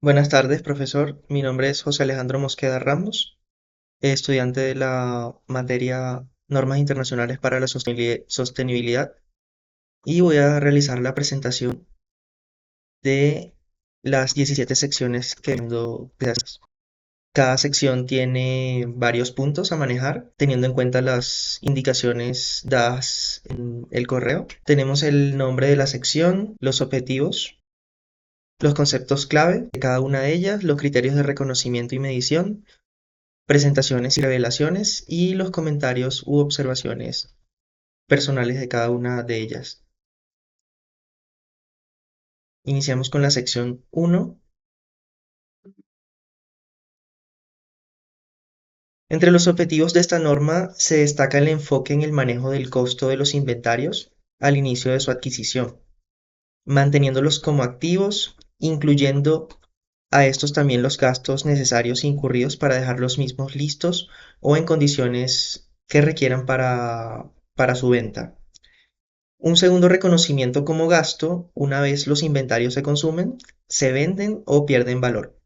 Buenas tardes, profesor. Mi nombre es José Alejandro Mosqueda Ramos, estudiante de la materia Normas Internacionales para la Sostenibilidad, y voy a realizar la presentación de las 17 secciones que vendo de esas. Cada sección tiene varios puntos a manejar, teniendo en cuenta las indicaciones dadas en el correo. Tenemos el nombre de la sección, los objetivos, los conceptos clave de cada una de ellas, los criterios de reconocimiento y medición, presentaciones y revelaciones y los comentarios u observaciones personales de cada una de ellas. Iniciamos con la sección 1. Entre los objetivos de esta norma se destaca el enfoque en el manejo del costo de los inventarios al inicio de su adquisición, manteniéndolos como activos, incluyendo a estos también los gastos necesarios e incurridos para dejar los mismos listos o en condiciones que requieran para su venta. Un segundo reconocimiento como gasto, una vez los inventarios se consumen, se venden o pierden valor.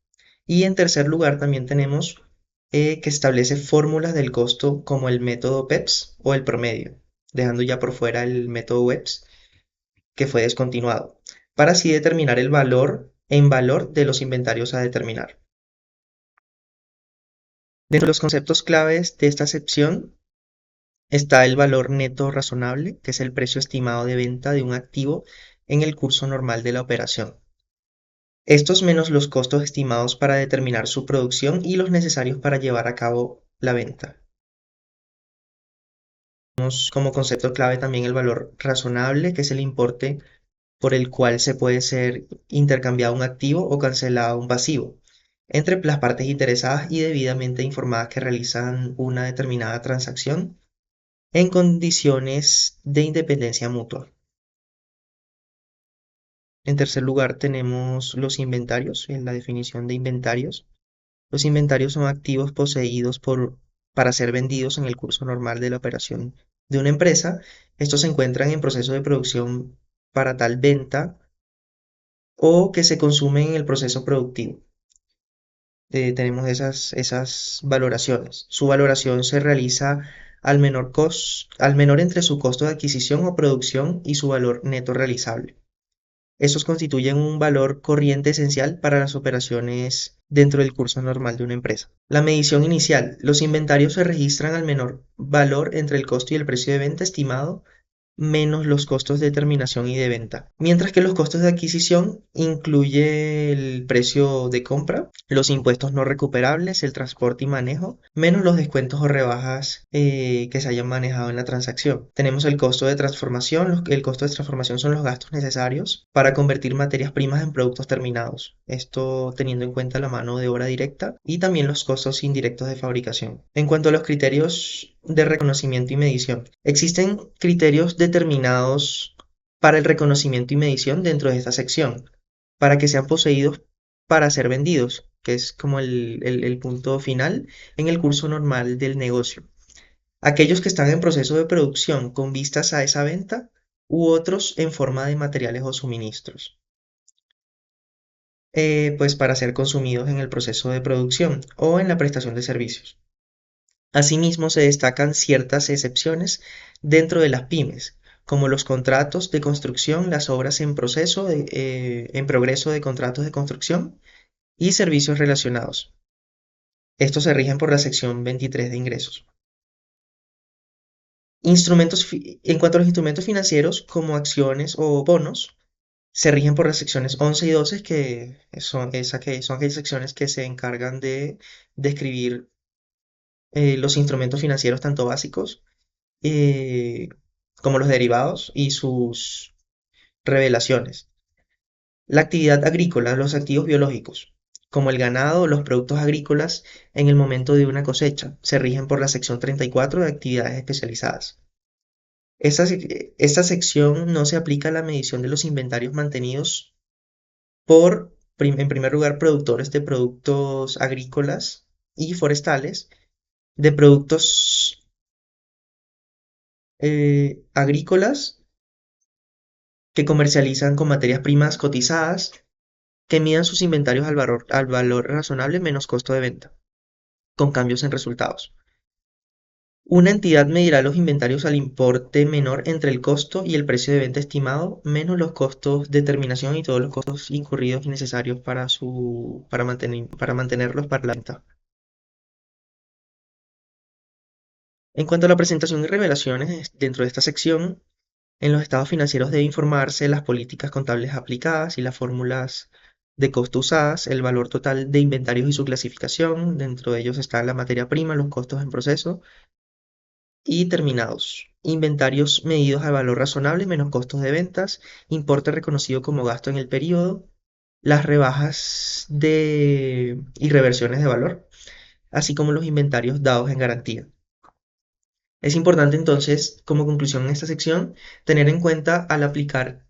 Y en tercer lugar también tenemos que establece fórmulas del costo como el método PEPS o el promedio, dejando ya por fuera el método WEPS que fue descontinuado, para así determinar el valor en valor de los inventarios a determinar. Dentro de los conceptos claves de esta sección está el valor neto razonable, que es el precio estimado de venta de un activo en el curso normal de la operación. Estos menos los costos estimados para determinar su producción y los necesarios para llevar a cabo la venta. Tenemos como concepto clave también el valor razonable, que es el importe por el cual se puede ser intercambiado un activo o cancelado un pasivo entre las partes interesadas y debidamente informadas que realizan una determinada transacción en condiciones de independencia mutua. En tercer lugar tenemos los inventarios, en la definición de inventarios. Los inventarios son activos poseídos para ser vendidos en el curso normal de la operación de una empresa. Estos se encuentran en proceso de producción para tal venta o que se consumen en el proceso productivo. Tenemos esas valoraciones. Su valoración se realiza al menor entre su costo de adquisición o producción y su valor neto realizable. Estos constituyen un valor corriente esencial para las operaciones dentro del curso normal de una empresa. La medición inicial. Los inventarios se registran al menor valor entre el costo y el precio de venta estimado menos los costos de terminación y de venta. Mientras que los costos de adquisición incluye el precio de compra, los impuestos no recuperables, el transporte y manejo, menos los descuentos o rebajas que se hayan manejado en la transacción. Tenemos el costo de transformación. El costo de transformación son los gastos necesarios para convertir materias primas en productos terminados. Esto teniendo en cuenta la mano de obra directa y también los costos indirectos de fabricación. En cuanto a los criterios de reconocimiento y medición, existen criterios determinados para el reconocimiento y medición dentro de esta sección, para que sean poseídos para ser vendidos, que es como el punto final en el curso normal del negocio. Aquellos que están en proceso de producción con vistas a esa venta u otros en forma de materiales o suministros, pues para ser consumidos en el proceso de producción o en la prestación de servicios. Asimismo, se destacan ciertas excepciones dentro de las pymes, como los contratos de construcción, las obras en progreso de contratos de construcción y servicios relacionados. Estos se rigen por la sección 23 de ingresos. En cuanto a los instrumentos financieros, como acciones o bonos, se rigen por las secciones 11 y 12, que son aquellas secciones que se encargan de describir los instrumentos financieros tanto básicos eh, como los derivados y sus revelaciones. La actividad agrícola, los activos biológicos, como el ganado o los productos agrícolas en el momento de una cosecha, se rigen por la sección 34 de actividades especializadas. Esta sección no se aplica a la medición de los inventarios mantenidos en primer lugar, productores de productos agrícolas y forestales, de productos agrícolas que comercializan con materias primas cotizadas, que midan sus inventarios al valor razonable menos costo de venta, con cambios en resultados. Una entidad medirá los inventarios al importe menor entre el costo y el precio de venta estimado, menos los costos de terminación y todos los costos incurridos y necesarios para mantenerlos para la venta. En cuanto a la presentación y revelaciones, dentro de esta sección, en los estados financieros debe informarse las políticas contables aplicadas y las fórmulas de costo usadas, el valor total de inventarios y su clasificación. Dentro de ellos está la materia prima, los costos en proceso y terminados. Inventarios medidos al valor razonable menos costos de ventas, importe reconocido como gasto en el periodo, las rebajas y reversiones de valor, así como los inventarios dados en garantía. Es importante entonces, como conclusión en esta sección, tener en cuenta al aplicar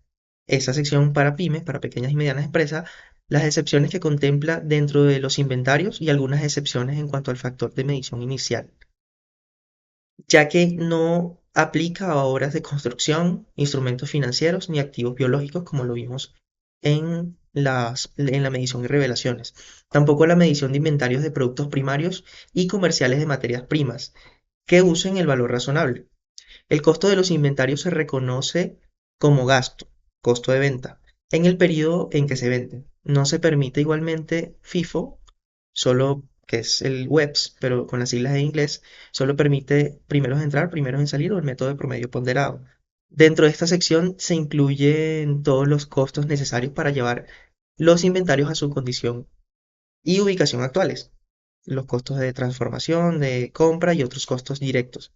esta sección para pymes, para pequeñas y medianas empresas, las excepciones que contempla dentro de los inventarios y algunas excepciones en cuanto al factor de medición inicial, ya que no aplica a obras de construcción, instrumentos financieros ni activos biológicos como lo vimos en la medición y revelaciones. Tampoco la medición de inventarios de productos primarios y comerciales de materias primas que usen el valor razonable. El costo de los inventarios se reconoce como gasto, costo de venta, en el periodo en que se venden. No se permite igualmente FIFO, solo que es el WEBS, pero con las siglas en inglés, solo permite primeros en entrar, primeros en salir o el método de promedio ponderado. Dentro de esta sección se incluyen todos los costos necesarios para llevar los inventarios a su condición y ubicación actuales, los costos de transformación, de compra y otros costos directos.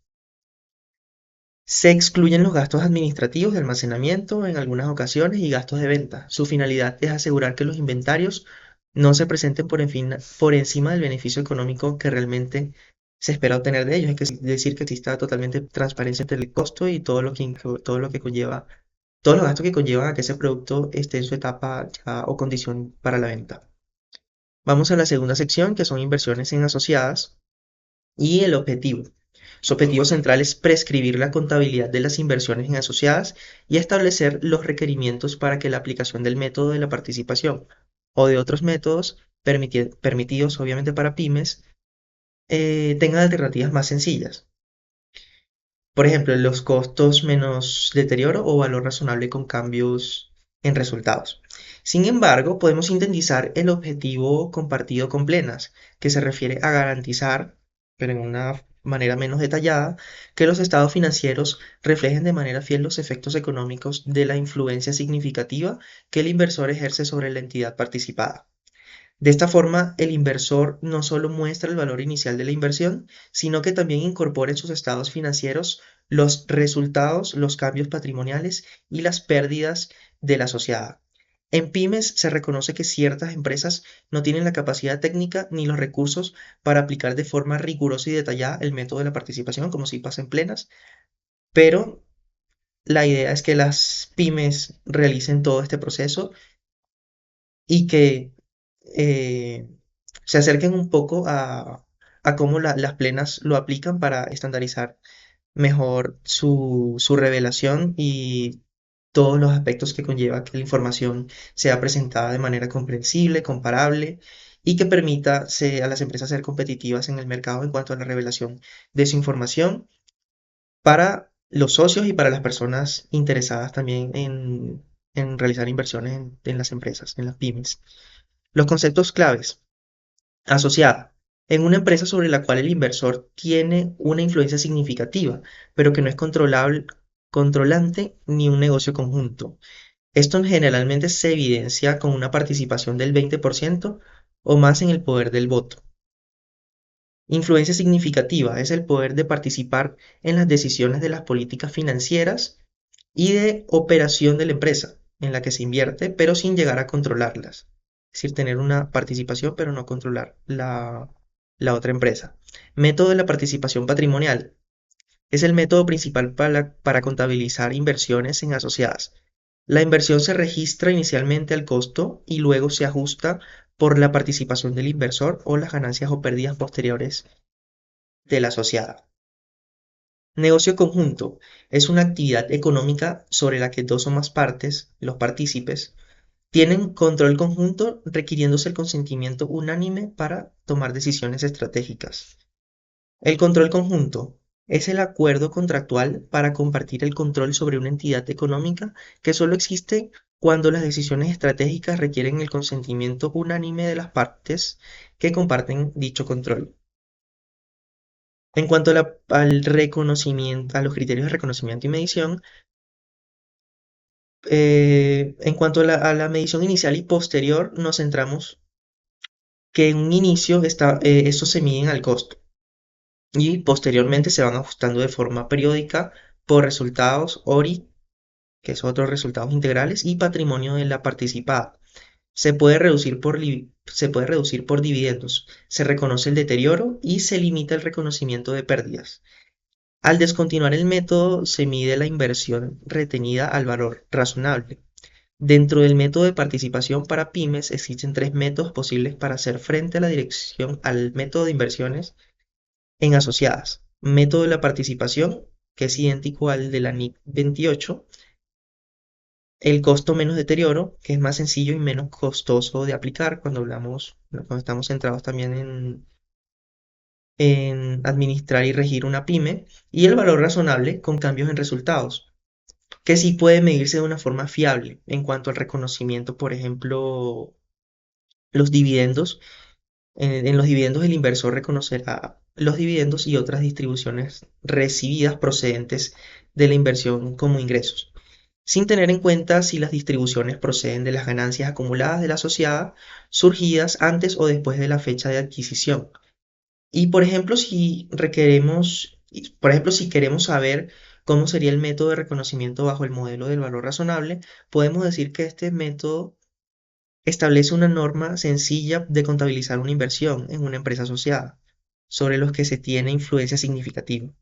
Se excluyen los gastos administrativos de almacenamiento en algunas ocasiones y gastos de venta. Su finalidad es asegurar que los inventarios no se presenten por encima del beneficio económico que realmente se espera obtener de ellos. Es decir, que exista totalmente transparencia entre el costo y todo lo que conlleva, todos los gastos que conllevan a que ese producto esté en su etapa ya o condición para la venta. Vamos a la segunda sección, que son inversiones en asociadas y el objetivo. Su objetivo central es prescribir la contabilidad de las inversiones en asociadas y establecer los requerimientos para que la aplicación del método de la participación o de otros métodos permitidos obviamente para pymes tengan alternativas más sencillas. Por ejemplo, los costos menos deterioro o valor razonable con cambios en resultados. Sin embargo, podemos sintetizar el objetivo compartido con plenas, que se refiere a garantizar, pero en una manera menos detallada, que los estados financieros reflejen de manera fiel los efectos económicos de la influencia significativa que el inversor ejerce sobre la entidad participada. De esta forma, el inversor no solo muestra el valor inicial de la inversión, sino que también incorpora en sus estados financieros los resultados, los cambios patrimoniales y las pérdidas de la asociada. En pymes se reconoce que ciertas empresas no tienen la capacidad técnica ni los recursos para aplicar de forma rigurosa y detallada el método de la participación, como si pasa en plenas, pero la idea es que las pymes realicen todo este proceso y que eh, se acerquen un poco a cómo las plenas lo aplican para estandarizar mejor su revelación y todos los aspectos que conlleva que la información sea presentada de manera comprensible, comparable y que permita a las empresas ser competitivas en el mercado en cuanto a la revelación de su información para los socios y para las personas interesadas también en realizar inversiones en las empresas, en las pymes. Los conceptos claves. Asociada. En una empresa sobre la cual el inversor tiene una influencia significativa, pero que no es controlante ni un negocio conjunto. Esto generalmente se evidencia con una participación del 20% o más en el poder del voto. Influencia significativa es el poder de participar en las decisiones de las políticas financieras y de operación de la empresa en la que se invierte, pero sin llegar a controlarlas. Es decir, tener una participación, pero no controlar la otra empresa. Método de la participación patrimonial. Es el método principal para contabilizar inversiones en asociadas. La inversión se registra inicialmente al costo y luego se ajusta por la participación del inversor o las ganancias o pérdidas posteriores de la asociada. Negocio conjunto es una actividad económica sobre la que dos o más partes, los partícipes, Tienen control conjunto requiriéndose el consentimiento unánime para tomar decisiones estratégicas. El control conjunto es el acuerdo contractual para compartir el control sobre una entidad económica que solo existe cuando las decisiones estratégicas requieren el consentimiento unánime de las partes que comparten dicho control. En cuanto al reconocimiento, a los criterios de reconocimiento y medición, en cuanto a la medición inicial y posterior, nos centramos que en un inicio estos se miden al costo y posteriormente se van ajustando de forma periódica por resultados ORI, que son otros resultados integrales, y patrimonio de la participada. Se puede reducir por dividendos, se reconoce el deterioro y se limita el reconocimiento de pérdidas. Al descontinuar el método, se mide la inversión retenida al valor razonable. Dentro del método de participación para pymes existen tres métodos posibles para hacer frente a la dirección al método de inversiones en asociadas. Método de la participación, que es idéntico al de la NIC 28. El costo menos deterioro, que es más sencillo y menos costoso de aplicar cuando estamos centrados también en administrar y regir una pyme. Y el valor razonable con cambios en resultados, que sí puede medirse de una forma fiable en cuanto al reconocimiento, por ejemplo, los dividendos. En los dividendos el inversor reconocerá los dividendos y otras distribuciones recibidas procedentes de la inversión como ingresos, sin tener en cuenta si las distribuciones proceden de las ganancias acumuladas de la asociada surgidas antes o después de la fecha de adquisición. Y por ejemplo, si queremos saber cómo sería el método de reconocimiento bajo el modelo del valor razonable, podemos decir que este método establece una norma sencilla de contabilizar una inversión en una empresa asociada, sobre los que se tiene influencia significativa.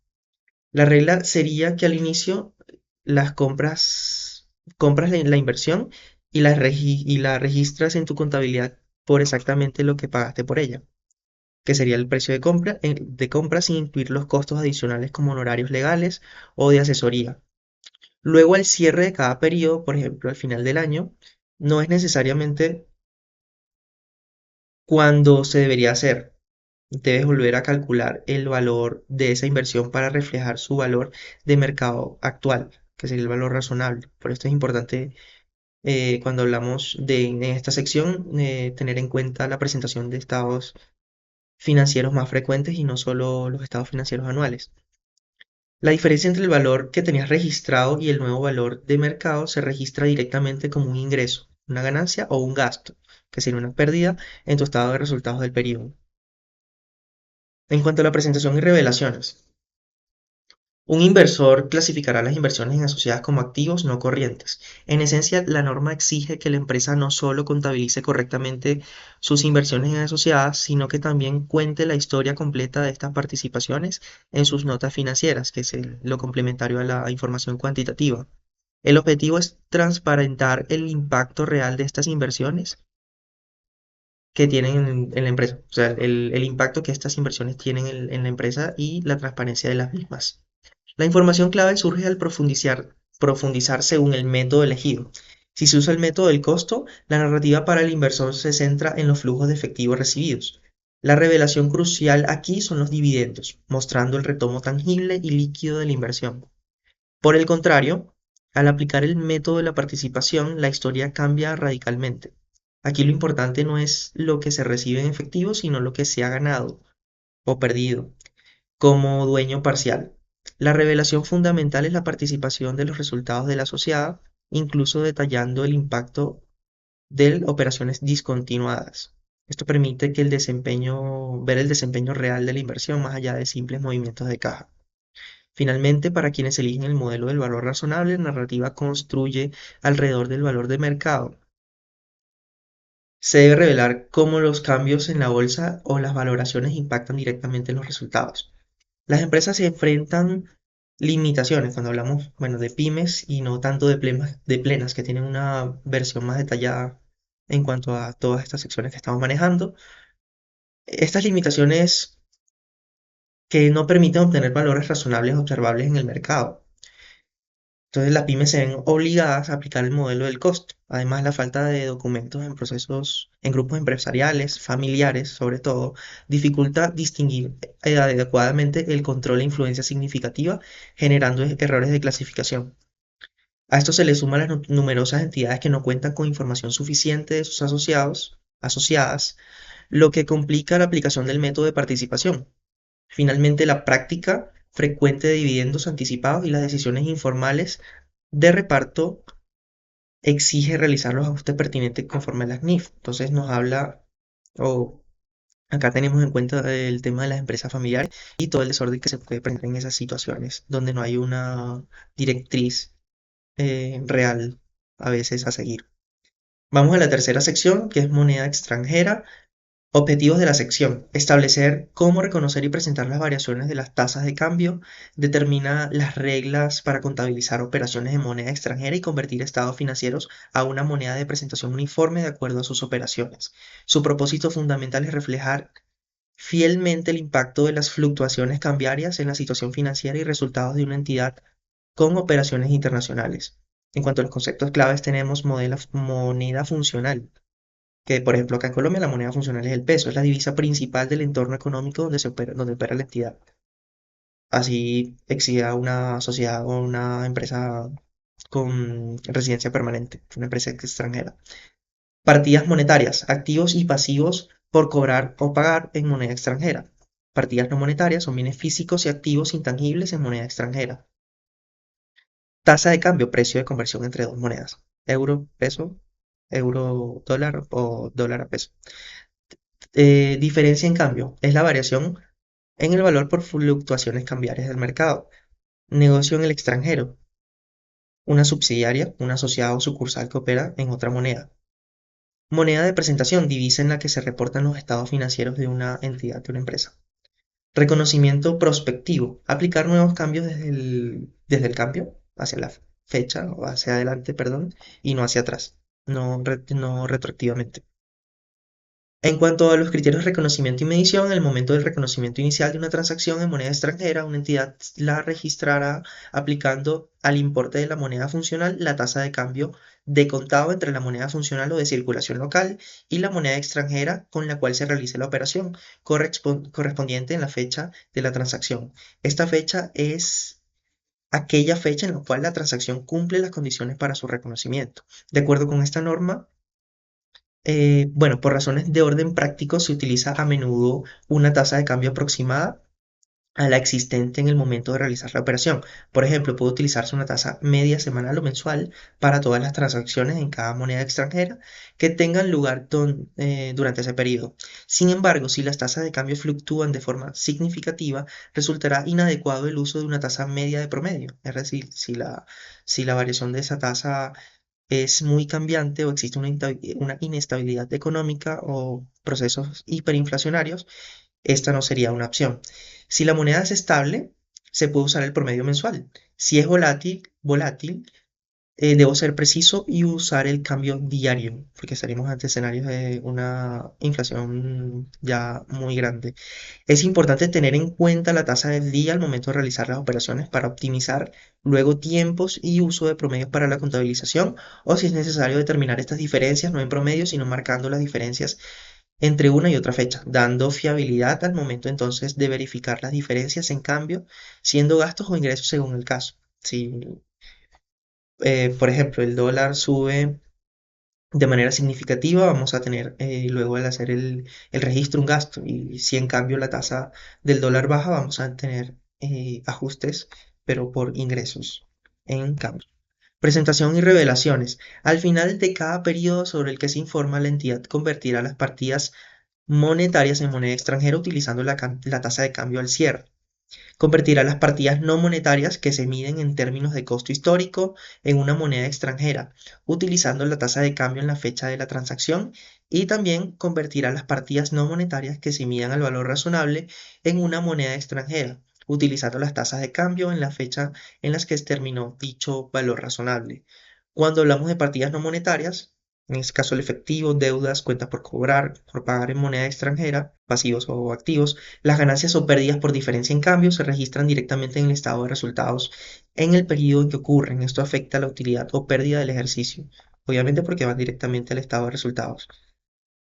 La regla sería que al inicio las compras la inversión y la registras en tu contabilidad por exactamente lo que pagaste por ella, que sería el precio de compra sin incluir los costos adicionales como honorarios legales o de asesoría. Luego, al cierre de cada periodo, por ejemplo, al final del año, no es necesariamente cuando se debería hacer. Debes volver a calcular el valor de esa inversión para reflejar su valor de mercado actual, que sería el valor razonable. Por esto es importante cuando hablamos en esta sección tener en cuenta la presentación de estados financieros más frecuentes y no solo los estados financieros anuales. La diferencia entre el valor que tenías registrado y el nuevo valor de mercado se registra directamente como un ingreso, una ganancia o un gasto, que sería una pérdida en tu estado de resultados del periodo. En cuanto a la presentación y revelaciones, un inversor clasificará las inversiones en asociadas como activos no corrientes. En esencia, la norma exige que la empresa no solo contabilice correctamente sus inversiones en asociadas, sino que también cuente la historia completa de estas participaciones en sus notas financieras, que es lo complementario a la información cuantitativa. El objetivo es transparentar el impacto real de estas inversiones que tienen en la empresa, o sea, el impacto que estas inversiones tienen en la empresa y la transparencia de las mismas. La información clave surge al profundizar según el método elegido. Si se usa el método del costo, la narrativa para el inversor se centra en los flujos de efectivo recibidos. La revelación crucial aquí son los dividendos, mostrando el retomo tangible y líquido de la inversión. Por el contrario, al aplicar el método de la participación, la historia cambia radicalmente. Aquí lo importante no es lo que se recibe en efectivo, sino lo que se ha ganado o perdido como dueño parcial. La revelación fundamental es la participación de los resultados de la asociada, incluso detallando el impacto de operaciones discontinuadas. Esto permite ver el desempeño real de la inversión más allá de simples movimientos de caja. Finalmente, para quienes eligen el modelo del valor razonable, la narrativa construye alrededor del valor de mercado. Se debe revelar cómo los cambios en la bolsa o las valoraciones impactan directamente en los resultados. Las empresas se enfrentan limitaciones cuando hablamos, bueno, de pymes y no tanto de plenas, que tienen una versión más detallada en cuanto a todas estas secciones que estamos manejando. Estas limitaciones que no permiten obtener valores razonables observables en el mercado. Entonces las pymes se ven obligadas a aplicar el modelo del costo. Además, la falta de documentos en procesos, en grupos empresariales, familiares sobre todo, dificulta distinguir adecuadamente el control e influencia significativa, generando errores de clasificación. A esto se le suman las numerosas entidades que no cuentan con información suficiente de sus asociadas, lo que complica la aplicación del método de participación. Finalmente, la práctica frecuente de dividendos anticipados y las decisiones informales de reparto exige realizar los ajustes pertinentes conforme a las NIF. Entonces nos habla, o acá tenemos en cuenta el tema de las empresas familiares y todo el desorden que se puede presentar en esas situaciones, donde no hay una directriz real a veces a seguir. Vamos a la tercera sección, que es moneda extranjera. Objetivos de la sección: establecer cómo reconocer y presentar las variaciones de las tasas de cambio, determina las reglas para contabilizar operaciones en moneda extranjera y convertir estados financieros a una moneda de presentación uniforme de acuerdo a sus operaciones. Su propósito fundamental es reflejar fielmente el impacto de las fluctuaciones cambiarias en la situación financiera y resultados de una entidad con operaciones internacionales. En cuanto a los conceptos claves, tenemos moneda funcional, que por ejemplo acá en Colombia la moneda funcional es el peso, es la divisa principal del entorno económico donde opera la entidad. Así exista una sociedad o una empresa con residencia permanente, una empresa extranjera. Partidas monetarias, activos y pasivos por cobrar o pagar en moneda extranjera. Partidas no monetarias son bienes físicos y activos intangibles en moneda extranjera. Tasa de cambio, precio de conversión entre dos monedas. Euro, peso, euro, dólar o dólar a peso. Diferencia en cambio es la variación en el valor por fluctuaciones cambiarias del mercado. Negocio en el extranjero, una subsidiaria, un asociado o sucursal que opera en otra moneda. Moneda de presentación, divisa en la que se reportan los estados financieros de una entidad, de una empresa. Reconocimiento prospectivo, aplicar nuevos cambios desde el cambio hacia la fecha o hacia adelante, perdón, y no hacia atrás, no retroactivamente. En cuanto a los criterios de reconocimiento y medición, en el momento del reconocimiento inicial de una transacción en moneda extranjera, una entidad la registrará aplicando al importe de la moneda funcional la tasa de cambio de contado entre la moneda funcional o de circulación local y la moneda extranjera con la cual se realice la operación, correspondiente en la fecha de la transacción. Esta fecha es aquella fecha en la cual la transacción cumple las condiciones para su reconocimiento. De acuerdo con esta norma, bueno, por razones de orden práctico se utiliza a menudo una tasa de cambio aproximada a la existente en el momento de realizar la operación. Por ejemplo, puede utilizarse una tasa media semanal o mensual para todas las transacciones en cada moneda extranjera que tengan lugar durante ese periodo. Sin embargo, si las tasas de cambio fluctúan de forma significativa, resultará inadecuado el uso de una tasa media de promedio. Es decir, si la variación de esa tasa es muy cambiante o existe una inestabilidad económica o procesos hiperinflacionarios, esta no sería una opción. Si la moneda es estable, se puede usar el promedio mensual. Si es volátil, debo ser preciso y usar el cambio diario, porque estaríamos ante escenarios de una inflación ya muy grande. Es importante tener en cuenta la tasa del día al momento de realizar las operaciones para optimizar luego tiempos y uso de promedios para la contabilización, o si es necesario determinar estas diferencias no en promedio, sino marcando las diferencias entre una y otra fecha, dando fiabilidad al momento entonces de verificar las diferencias en cambio, siendo gastos o ingresos según el caso. Si, por ejemplo, el dólar sube de manera significativa, vamos a tener luego al hacer el registro un gasto, y si en cambio la tasa del dólar baja, vamos a tener ajustes, pero por ingresos en cambio. Presentación y revelaciones. Al final de cada periodo sobre el que se informa, la entidad convertirá las partidas monetarias en moneda extranjera utilizando la tasa de cambio al cierre. Convertirá las partidas no monetarias que se miden en términos de costo histórico en una moneda extranjera, utilizando la tasa de cambio en la fecha de la transacción, y también convertirá las partidas no monetarias que se midan al valor razonable en una moneda extranjera, utilizando las tasas de cambio en la fecha en las que se terminó dicho valor razonable. Cuando hablamos de partidas no monetarias, En este caso el efectivo, deudas, cuentas por cobrar, por pagar en moneda extranjera, pasivos o activos. Las ganancias o pérdidas por diferencia en cambio se registran directamente en el estado de resultados en el periodo en que ocurren. Esto afecta la utilidad o pérdida del ejercicio, obviamente porque van directamente al estado de resultados.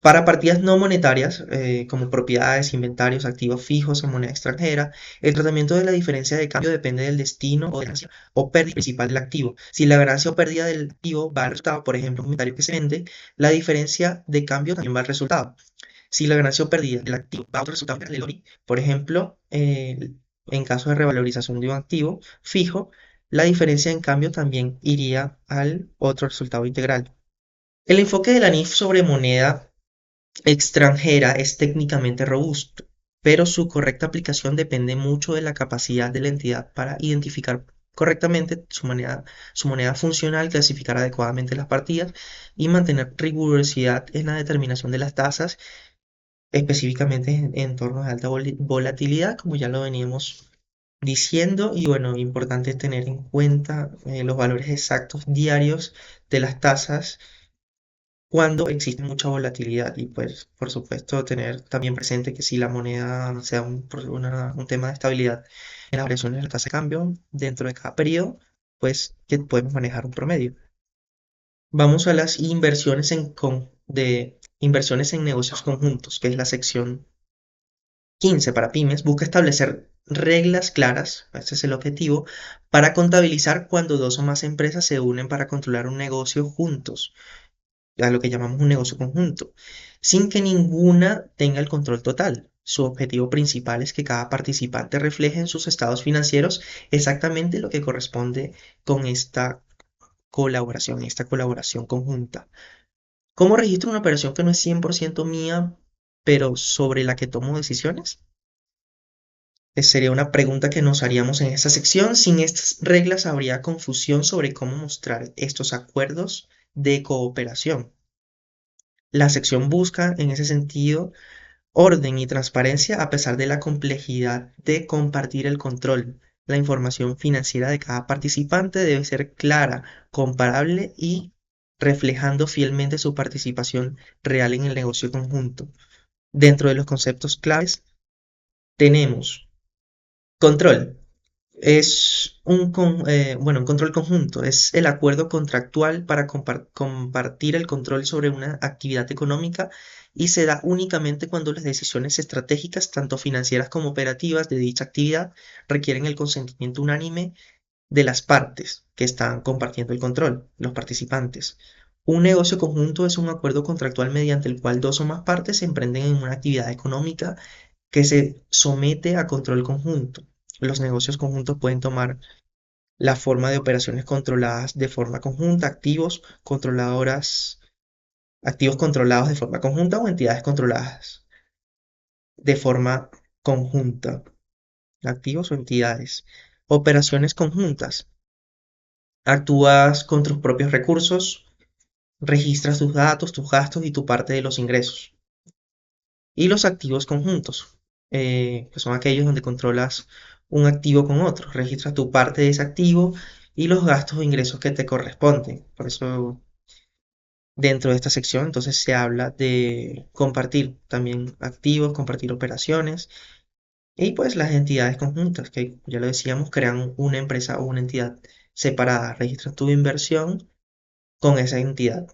Para partidas no monetarias, como propiedades, inventarios, activos fijos en moneda extranjera, el tratamiento de la diferencia de cambio depende del destino o de ganancia o pérdida principal del activo. Si la ganancia o pérdida del activo va al resultado, por ejemplo, un inventario que se vende, la diferencia de cambio también va al resultado. Si la ganancia o pérdida del activo va a otro resultado del ORI, por ejemplo, en caso de revalorización de un activo fijo, la diferencia en cambio también iría al otro resultado integral. El enfoque de la NIF sobre moneda extranjera es técnicamente robusto, pero su correcta aplicación depende mucho de la capacidad de la entidad para identificar correctamente su moneda funcional, clasificar adecuadamente las partidas y mantener rigurosidad en la determinación de las tasas, específicamente en entornos de alta volatilidad, como ya lo veníamos diciendo. Y bueno, importante tener en cuenta los valores exactos diarios de las tasas cuando existe mucha volatilidad y pues por supuesto tener también presente que si la moneda sea un tema de estabilidad en las variaciones de la tasa de cambio dentro de cada periodo, pues que podemos manejar un promedio. Vamos a las inversiones en negocios conjuntos, que es la sección 15 para pymes. Busca establecer reglas claras, ese es el objetivo, para contabilizar cuando dos o más empresas se unen para controlar un negocio juntos, a lo que llamamos un negocio conjunto, sin que ninguna tenga el control total. Su objetivo principal es que cada participante refleje en sus estados financieros exactamente lo que corresponde con esta colaboración conjunta. ¿Cómo registro una operación que no es 100% mía, pero sobre la que tomo decisiones? Sería una pregunta que nos haríamos en esta sección. Sin estas reglas habría confusión sobre cómo mostrar estos acuerdos de cooperación. La sección busca, en ese sentido, orden y transparencia a pesar de la complejidad de compartir el control. La información financiera de cada participante debe ser clara, comparable y reflejando fielmente su participación real en el negocio conjunto. Dentro de los conceptos claves tenemos control. Un control conjunto, es el acuerdo contractual para compartir el control sobre una actividad económica y se da únicamente cuando las decisiones estratégicas, tanto financieras como operativas de dicha actividad, requieren el consentimiento unánime de las partes que están compartiendo el control, los participantes. Un negocio conjunto es un acuerdo contractual mediante el cual dos o más partes se emprenden en una actividad económica que se somete a control conjunto. Los negocios conjuntos pueden tomar la forma de operaciones controladas de forma conjunta, activos controlados de forma conjunta o entidades controladas de forma conjunta, activos o entidades. Operaciones conjuntas. Actúas con tus propios recursos, registras tus datos, tus gastos y tu parte de los ingresos. Y los activos conjuntos, que son aquellos donde controlas un activo con otro, registras tu parte de ese activo y los gastos o ingresos que te corresponden. Por eso, dentro de esta sección, entonces se habla de compartir también activos, compartir operaciones y pues las entidades conjuntas, que ya lo decíamos, crean una empresa o una entidad separada, registras tu inversión con esa entidad,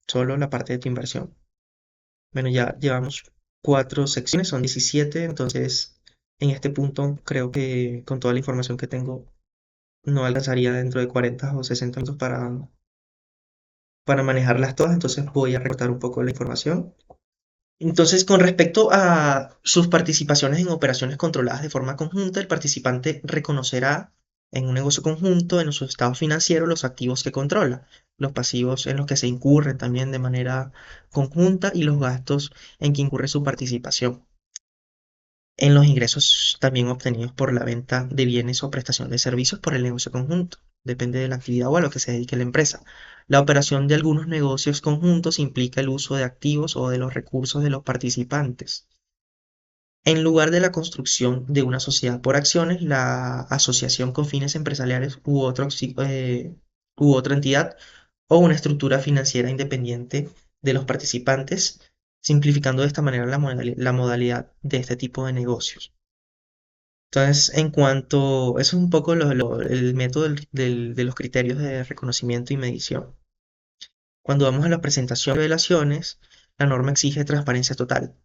solo la parte de tu inversión. Bueno, ya llevamos 4 secciones, son 17, entonces en este punto creo que con toda la información que tengo no alcanzaría dentro de 40 o 60 minutos para manejarlas todas, entonces voy a recortar un poco la información. Entonces, con respecto a sus participaciones en operaciones controladas de forma conjunta, el participante reconocerá en un negocio conjunto, en su estado financiero, los activos que controla, los pasivos en los que se incurren también de manera conjunta y los gastos en que incurre su participación. En los ingresos también obtenidos por la venta de bienes o prestación de servicios por el negocio conjunto. Depende de la actividad o a lo que se dedique la empresa. La operación de algunos negocios conjuntos implica el uso de activos o de los recursos de los participantes. En lugar de la construcción de una sociedad por acciones, la asociación con fines empresariales u otra entidad o una estructura financiera independiente de los participantes, simplificando de esta manera la modalidad de este tipo de negocios. Entonces, eso es un poco el método de los criterios de reconocimiento y medición. Cuando vamos a la presentación de revelaciones, la norma exige transparencia total.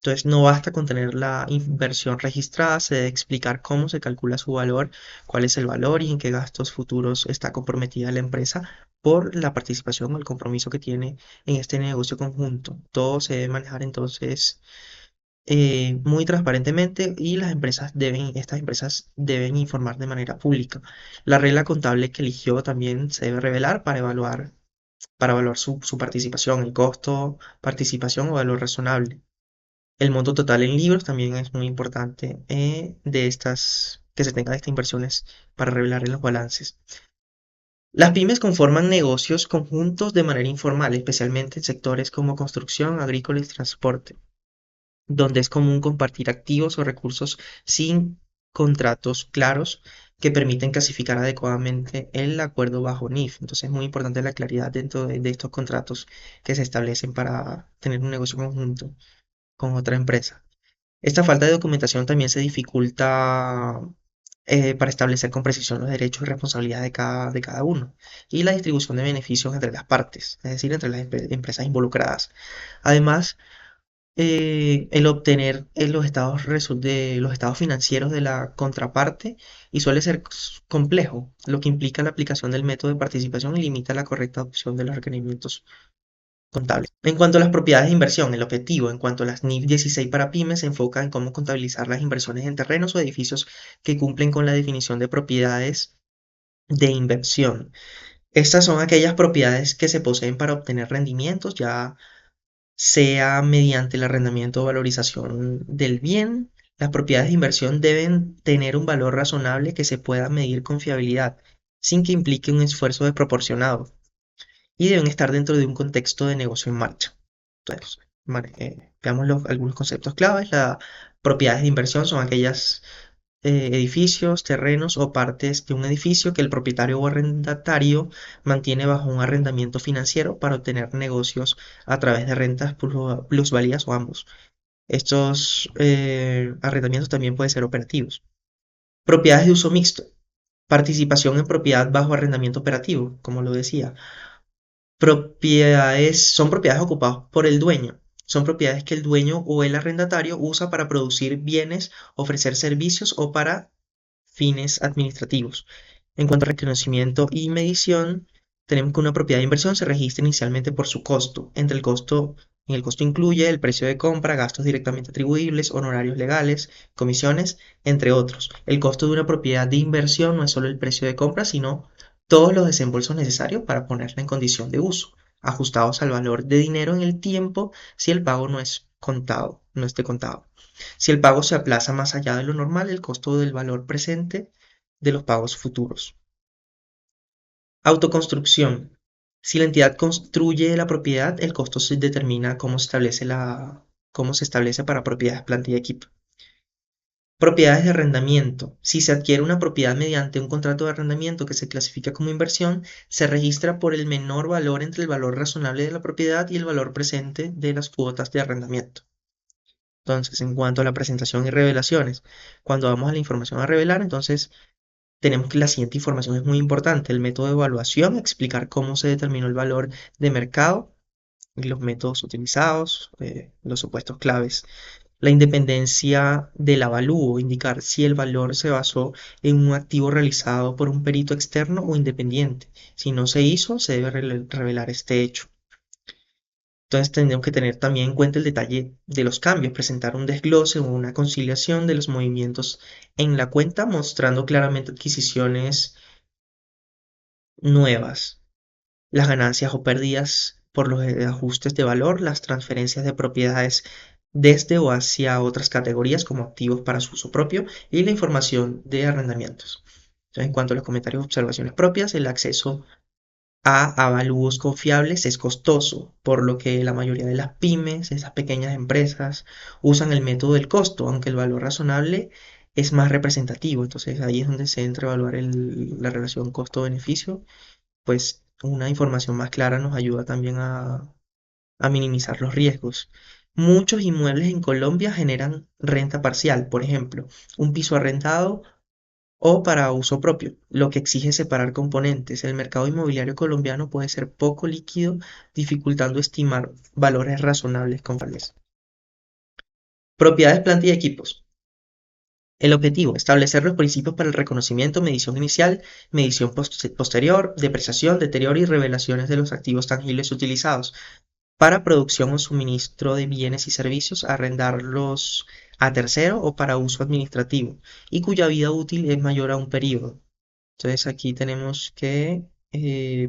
Entonces, no basta con tener la inversión registrada, se debe explicar cómo se calcula su valor, cuál es el valor y en qué gastos futuros está comprometida la empresa por la participación o el compromiso que tiene en este negocio conjunto. Todo se debe manejar entonces muy transparentemente y estas empresas deben informar de manera pública. La regla contable que eligió también se debe revelar para evaluar su participación, el costo, participación o valor razonable. El monto total en libros también es muy importante que se tenga de estas inversiones para revelar en los balances. Las pymes conforman negocios conjuntos de manera informal, especialmente en sectores como construcción, agrícola y transporte, donde es común compartir activos o recursos sin contratos claros que permiten clasificar adecuadamente el acuerdo bajo NIF. Entonces es muy importante la claridad dentro de estos contratos que se establecen para tener un negocio conjunto con otra empresa. Esta falta de documentación también se dificulta para establecer con precisión los derechos y responsabilidades de cada uno y la distribución de beneficios entre las partes, es decir, entre las empresas involucradas. Además, el obtener los estados financieros de la contraparte y suele ser complejo, lo que implica la aplicación del método de participación y limita la correcta adopción de los requerimientos contables. En cuanto a las propiedades de inversión, el objetivo en cuanto a las NIF 16 para pymes se enfoca en cómo contabilizar las inversiones en terrenos o edificios que cumplen con la definición de propiedades de inversión. Estas son aquellas propiedades que se poseen para obtener rendimientos, ya sea mediante el arrendamiento o valorización del bien. Las propiedades de inversión deben tener un valor razonable que se pueda medir con fiabilidad, sin que implique un esfuerzo desproporcionado y deben estar dentro de un contexto de negocio en marcha. Entonces, veamos algunos conceptos claves. Las propiedades de inversión son aquellas edificios, terrenos o partes de un edificio que el propietario o arrendatario mantiene bajo un arrendamiento financiero para obtener negocios a través de rentas, plusvalías o ambos. Estos arrendamientos también pueden ser operativos. Propiedades de uso mixto. Participación en propiedad bajo arrendamiento operativo, como lo decía. Son propiedades ocupadas por el dueño. Son propiedades que el dueño o el arrendatario usa para producir bienes, ofrecer servicios o para fines administrativos. En cuanto a reconocimiento y medición, tenemos que una propiedad de inversión se registra inicialmente por su costo. En el costo incluye el precio de compra, gastos directamente atribuibles, honorarios legales, comisiones, entre otros. El costo de una propiedad de inversión no es solo el precio de compra, sino todos los desembolsos necesarios para ponerla en condición de uso, ajustados al valor de dinero en el tiempo si el pago no esté contado. Si el pago se aplaza más allá de lo normal, el costo del valor presente de los pagos futuros. Autoconstrucción. Si la entidad construye la propiedad, el costo se determina cómo se establece para propiedades, planta y equipo. Propiedades de arrendamiento. Si se adquiere una propiedad mediante un contrato de arrendamiento que se clasifica como inversión, se registra por el menor valor entre el valor razonable de la propiedad y el valor presente de las cuotas de arrendamiento. Entonces, en cuanto a la presentación y revelaciones, cuando vamos a la información a revelar, entonces tenemos que la siguiente información es muy importante. El método de evaluación, explicar cómo se determinó el valor de mercado y los métodos utilizados, los supuestos claves. La independencia del avalúo, indicar si el valor se basó en un activo realizado por un perito externo o independiente. Si no se hizo, se debe revelar este hecho. Entonces tendremos que tener también en cuenta el detalle de los cambios, presentar un desglose o una conciliación de los movimientos en la cuenta, mostrando claramente adquisiciones nuevas, las ganancias o pérdidas por los ajustes de valor, las transferencias de propiedades desde o hacia otras categorías como activos para su uso propio y la información de arrendamientos. Entonces, en cuanto a los comentarios y observaciones propias, el acceso a avalúos confiables es costoso, por lo que la mayoría de las pymes, esas pequeñas empresas, usan el método del costo, aunque el valor razonable es más representativo. Entonces ahí es donde se entra a evaluar la relación costo-beneficio, pues una información más clara nos ayuda también a minimizar los riesgos. Muchos inmuebles en Colombia generan renta parcial, por ejemplo, un piso arrendado o para uso propio, lo que exige separar componentes. El mercado inmobiliario colombiano puede ser poco líquido, dificultando estimar valores razonables confiables. Propiedades, planta y equipos. El objetivo, establecer los principios para el reconocimiento, medición inicial, medición posterior, depreciación, deterioro y revelaciones de los activos tangibles utilizados para producción o suministro de bienes y servicios, arrendarlos a tercero o para uso administrativo, y cuya vida útil es mayor a un periodo. Entonces aquí tenemos que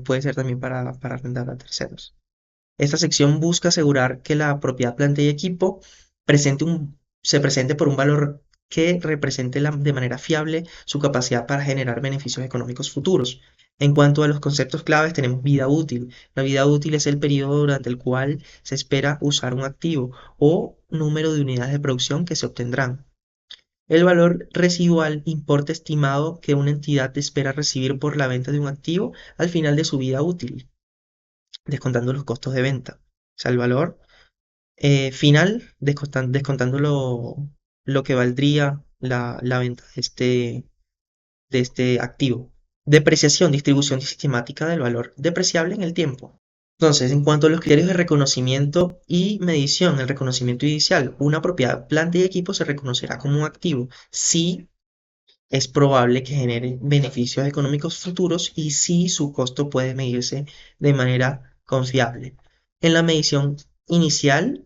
puede ser también para arrendar a terceros. Esta sección busca asegurar que la propiedad, planta y equipo se presente por un valor que represente de manera fiable su capacidad para generar beneficios económicos futuros. En cuanto a los conceptos claves, tenemos vida útil. La vida útil es el periodo durante el cual se espera usar un activo o número de unidades de producción que se obtendrán. El valor residual, importe estimado que una entidad espera recibir por la venta de un activo al final de su vida útil, descontando los costos de venta. O sea, el valor final, descontando lo que valdría la venta de este activo. Depreciación, distribución sistemática del valor depreciable en el tiempo. Entonces, en cuanto a los criterios de reconocimiento y medición, el reconocimiento inicial, una propiedad, planta y equipo se reconocerá como un activo si es probable que genere beneficios económicos futuros y si su costo puede medirse de manera confiable. En la medición inicial,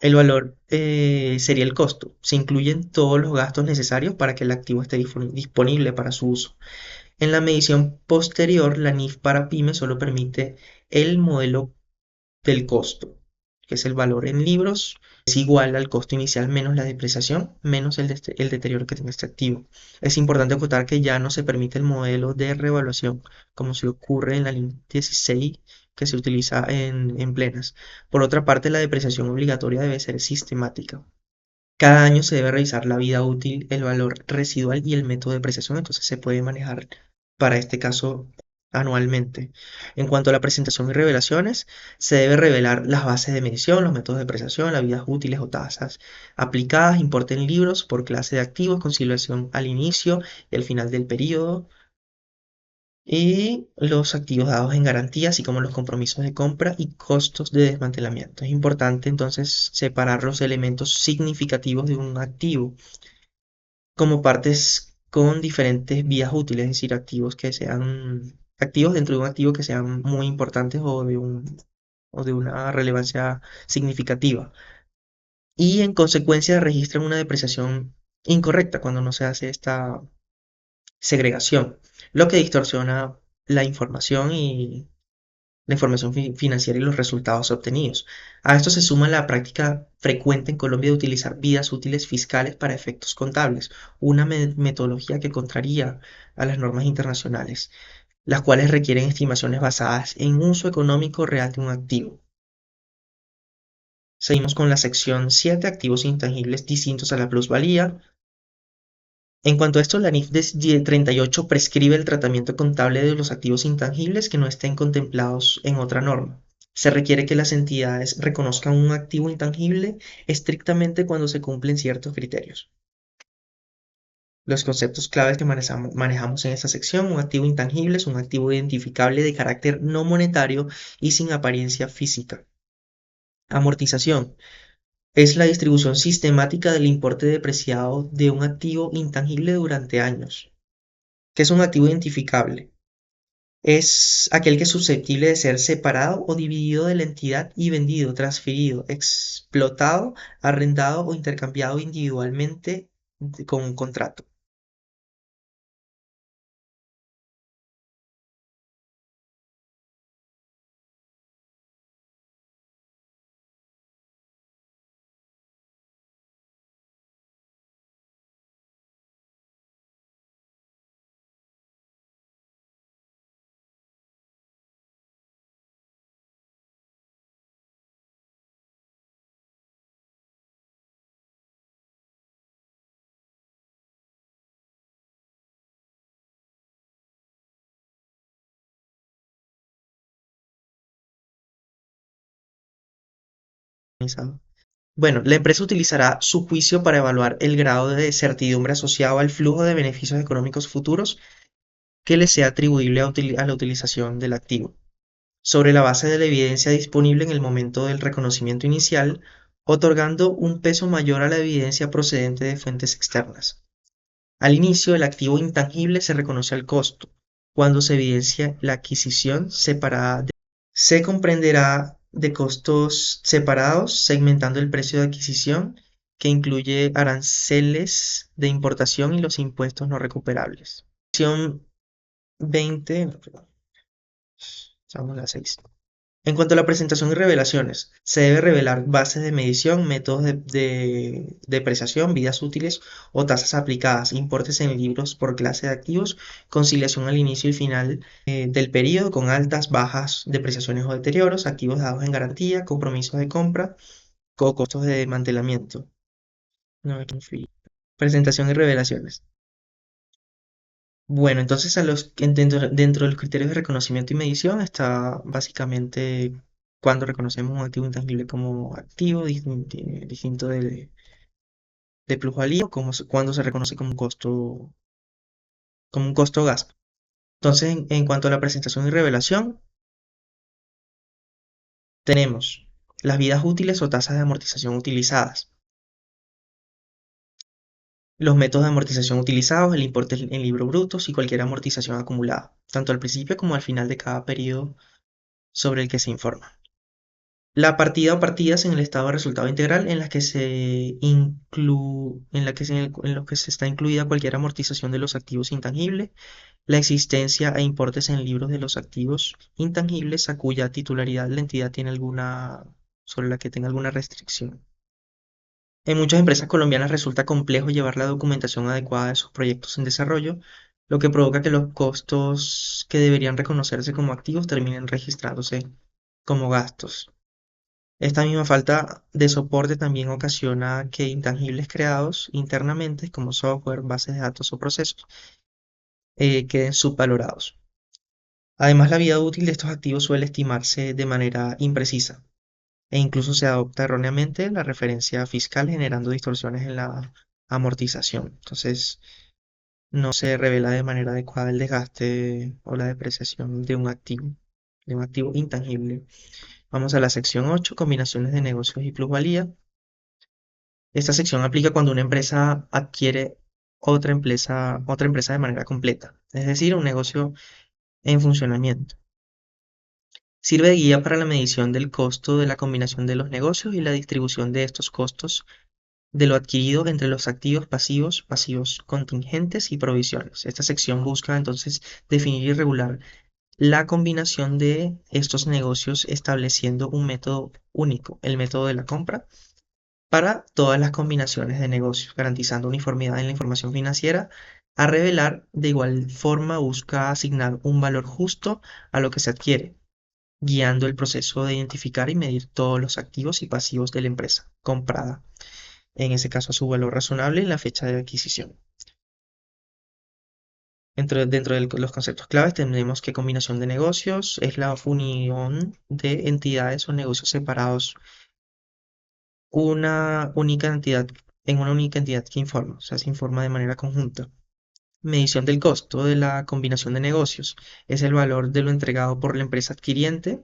el valor sería el costo. Se incluyen todos los gastos necesarios para que el activo esté disponible para su uso. En la medición posterior, la NIF para pymes solo permite el modelo del costo, que es el valor en libros, es igual al costo inicial menos la depreciación, menos el deterioro que tenga este activo. Es importante acotar que ya no se permite el modelo de revaluación, como se ocurre en la línea 16 que se utiliza en plenas. Por otra parte, la depreciación obligatoria debe ser sistemática. Cada año se debe revisar la vida útil, el valor residual y el método de depreciación, entonces se puede manejar para este caso anualmente. En cuanto a la presentación y revelaciones, se debe revelar las bases de medición, los métodos de depreciación, las vidas útiles o tasas aplicadas, importe en libros por clase de activos, conciliación al inicio y al final del periodo, y los activos dados en garantía, así como los compromisos de compra y costos de desmantelamiento. Es importante entonces separar los elementos significativos de un activo como partes con diferentes vías útiles, es decir, activos que sean activos dentro de un activo que sean muy importantes o de una relevancia significativa. Y en consecuencia registran una depreciación incorrecta cuando no se hace esta segregación, lo que distorsiona la información y la información financiera y los resultados obtenidos. A esto se suma la práctica frecuente en Colombia de utilizar vidas útiles fiscales para efectos contables, una metodología que contraría a las normas internacionales, las cuales requieren estimaciones basadas en uso económico real de un activo. Seguimos con la sección 7, activos intangibles distintos a la plusvalía. En cuanto a esto, la NIF 38 prescribe el tratamiento contable de los activos intangibles que no estén contemplados en otra norma. Se requiere que las entidades reconozcan un activo intangible estrictamente cuando se cumplen ciertos criterios. Los conceptos claves que manejamos en esta sección: un activo intangible es un activo identificable de carácter no monetario y sin apariencia física. Amortización es la distribución sistemática del importe depreciado de un activo intangible durante años. ¿Qué es un activo identificable? Es aquel que es susceptible de ser separado o dividido de la entidad y vendido, transferido, explotado, arrendado o intercambiado individualmente con un contrato. organizado. Bueno, la empresa utilizará su juicio para evaluar el grado de certidumbre asociado al flujo de beneficios económicos futuros que le sea atribuible a la utilización del activo, sobre la base de la evidencia disponible en el momento del reconocimiento inicial, otorgando un peso mayor a la evidencia procedente de fuentes externas. Al inicio, el activo intangible se reconoce al costo, cuando se evidencia la adquisición separada. Se comprenderá de costos separados, segmentando el precio de adquisición, que incluye aranceles de importación y los impuestos no recuperables. Sección 20, no, perdón, estamos en la 6. En cuanto a la presentación y revelaciones, se debe revelar bases de medición, métodos de depreciación, vidas útiles o tasas aplicadas, importes en libros por clase de activos, conciliación al inicio y final del periodo con altas, bajas, depreciaciones o deterioros, activos dados en garantía, compromisos de compra o costos de desmantelamiento. No, aquí no fui. Presentación y revelaciones. Bueno, entonces dentro de los criterios de reconocimiento y medición está básicamente cuando reconocemos un activo intangible como activo, distinto de plusvalía, cuando se reconoce como un costo gasto. Entonces, en cuanto a la presentación y revelación, tenemos las vidas útiles o tasas de amortización utilizadas, los métodos de amortización utilizados, el importe en libros brutos y cualquier amortización acumulada, tanto al principio como al final de cada periodo sobre el que se informa. La partida o partidas en el estado de resultado integral en las que en lo que se está incluida cualquier amortización de los activos intangibles, la existencia e importes en libros de los activos intangibles a cuya titularidad la entidad tiene sobre la que tenga alguna restricción. En muchas empresas colombianas resulta complejo llevar la documentación adecuada de sus proyectos en desarrollo, lo que provoca que los costos que deberían reconocerse como activos terminen registrándose como gastos. Esta misma falta de soporte también ocasiona que intangibles creados internamente, como software, bases de datos o procesos, queden subvalorados. Además, la vida útil de estos activos suele estimarse de manera imprecisa e incluso se adopta erróneamente la referencia fiscal generando distorsiones en la amortización. Entonces, no se revela de manera adecuada el desgaste o la depreciación de un activo intangible. Vamos a la sección 8, combinaciones de negocios y plusvalía. Esta sección aplica cuando una empresa adquiere otra empresa de manera completa, es decir, un negocio en funcionamiento. Sirve de guía para la medición del costo de la combinación de los negocios y la distribución de estos costos de lo adquirido entre los activos pasivos, pasivos contingentes y provisiones. Esta sección busca entonces definir y regular la combinación de estos negocios estableciendo un método único, el método de la compra para todas las combinaciones de negocios, garantizando uniformidad en la información financiera. A revelar, de igual forma, busca asignar un valor justo a lo que se adquiere, guiando el proceso de identificar y medir todos los activos y pasivos de la empresa comprada, en ese caso a su valor razonable en la fecha de adquisición. Dentro de los conceptos claves tenemos que combinación de negocios es la unión de entidades o negocios separados una única entidad, en una única entidad que informa, o sea, se informa de manera conjunta. Medición del costo de la combinación de negocios es el valor de lo entregado por la empresa adquiriente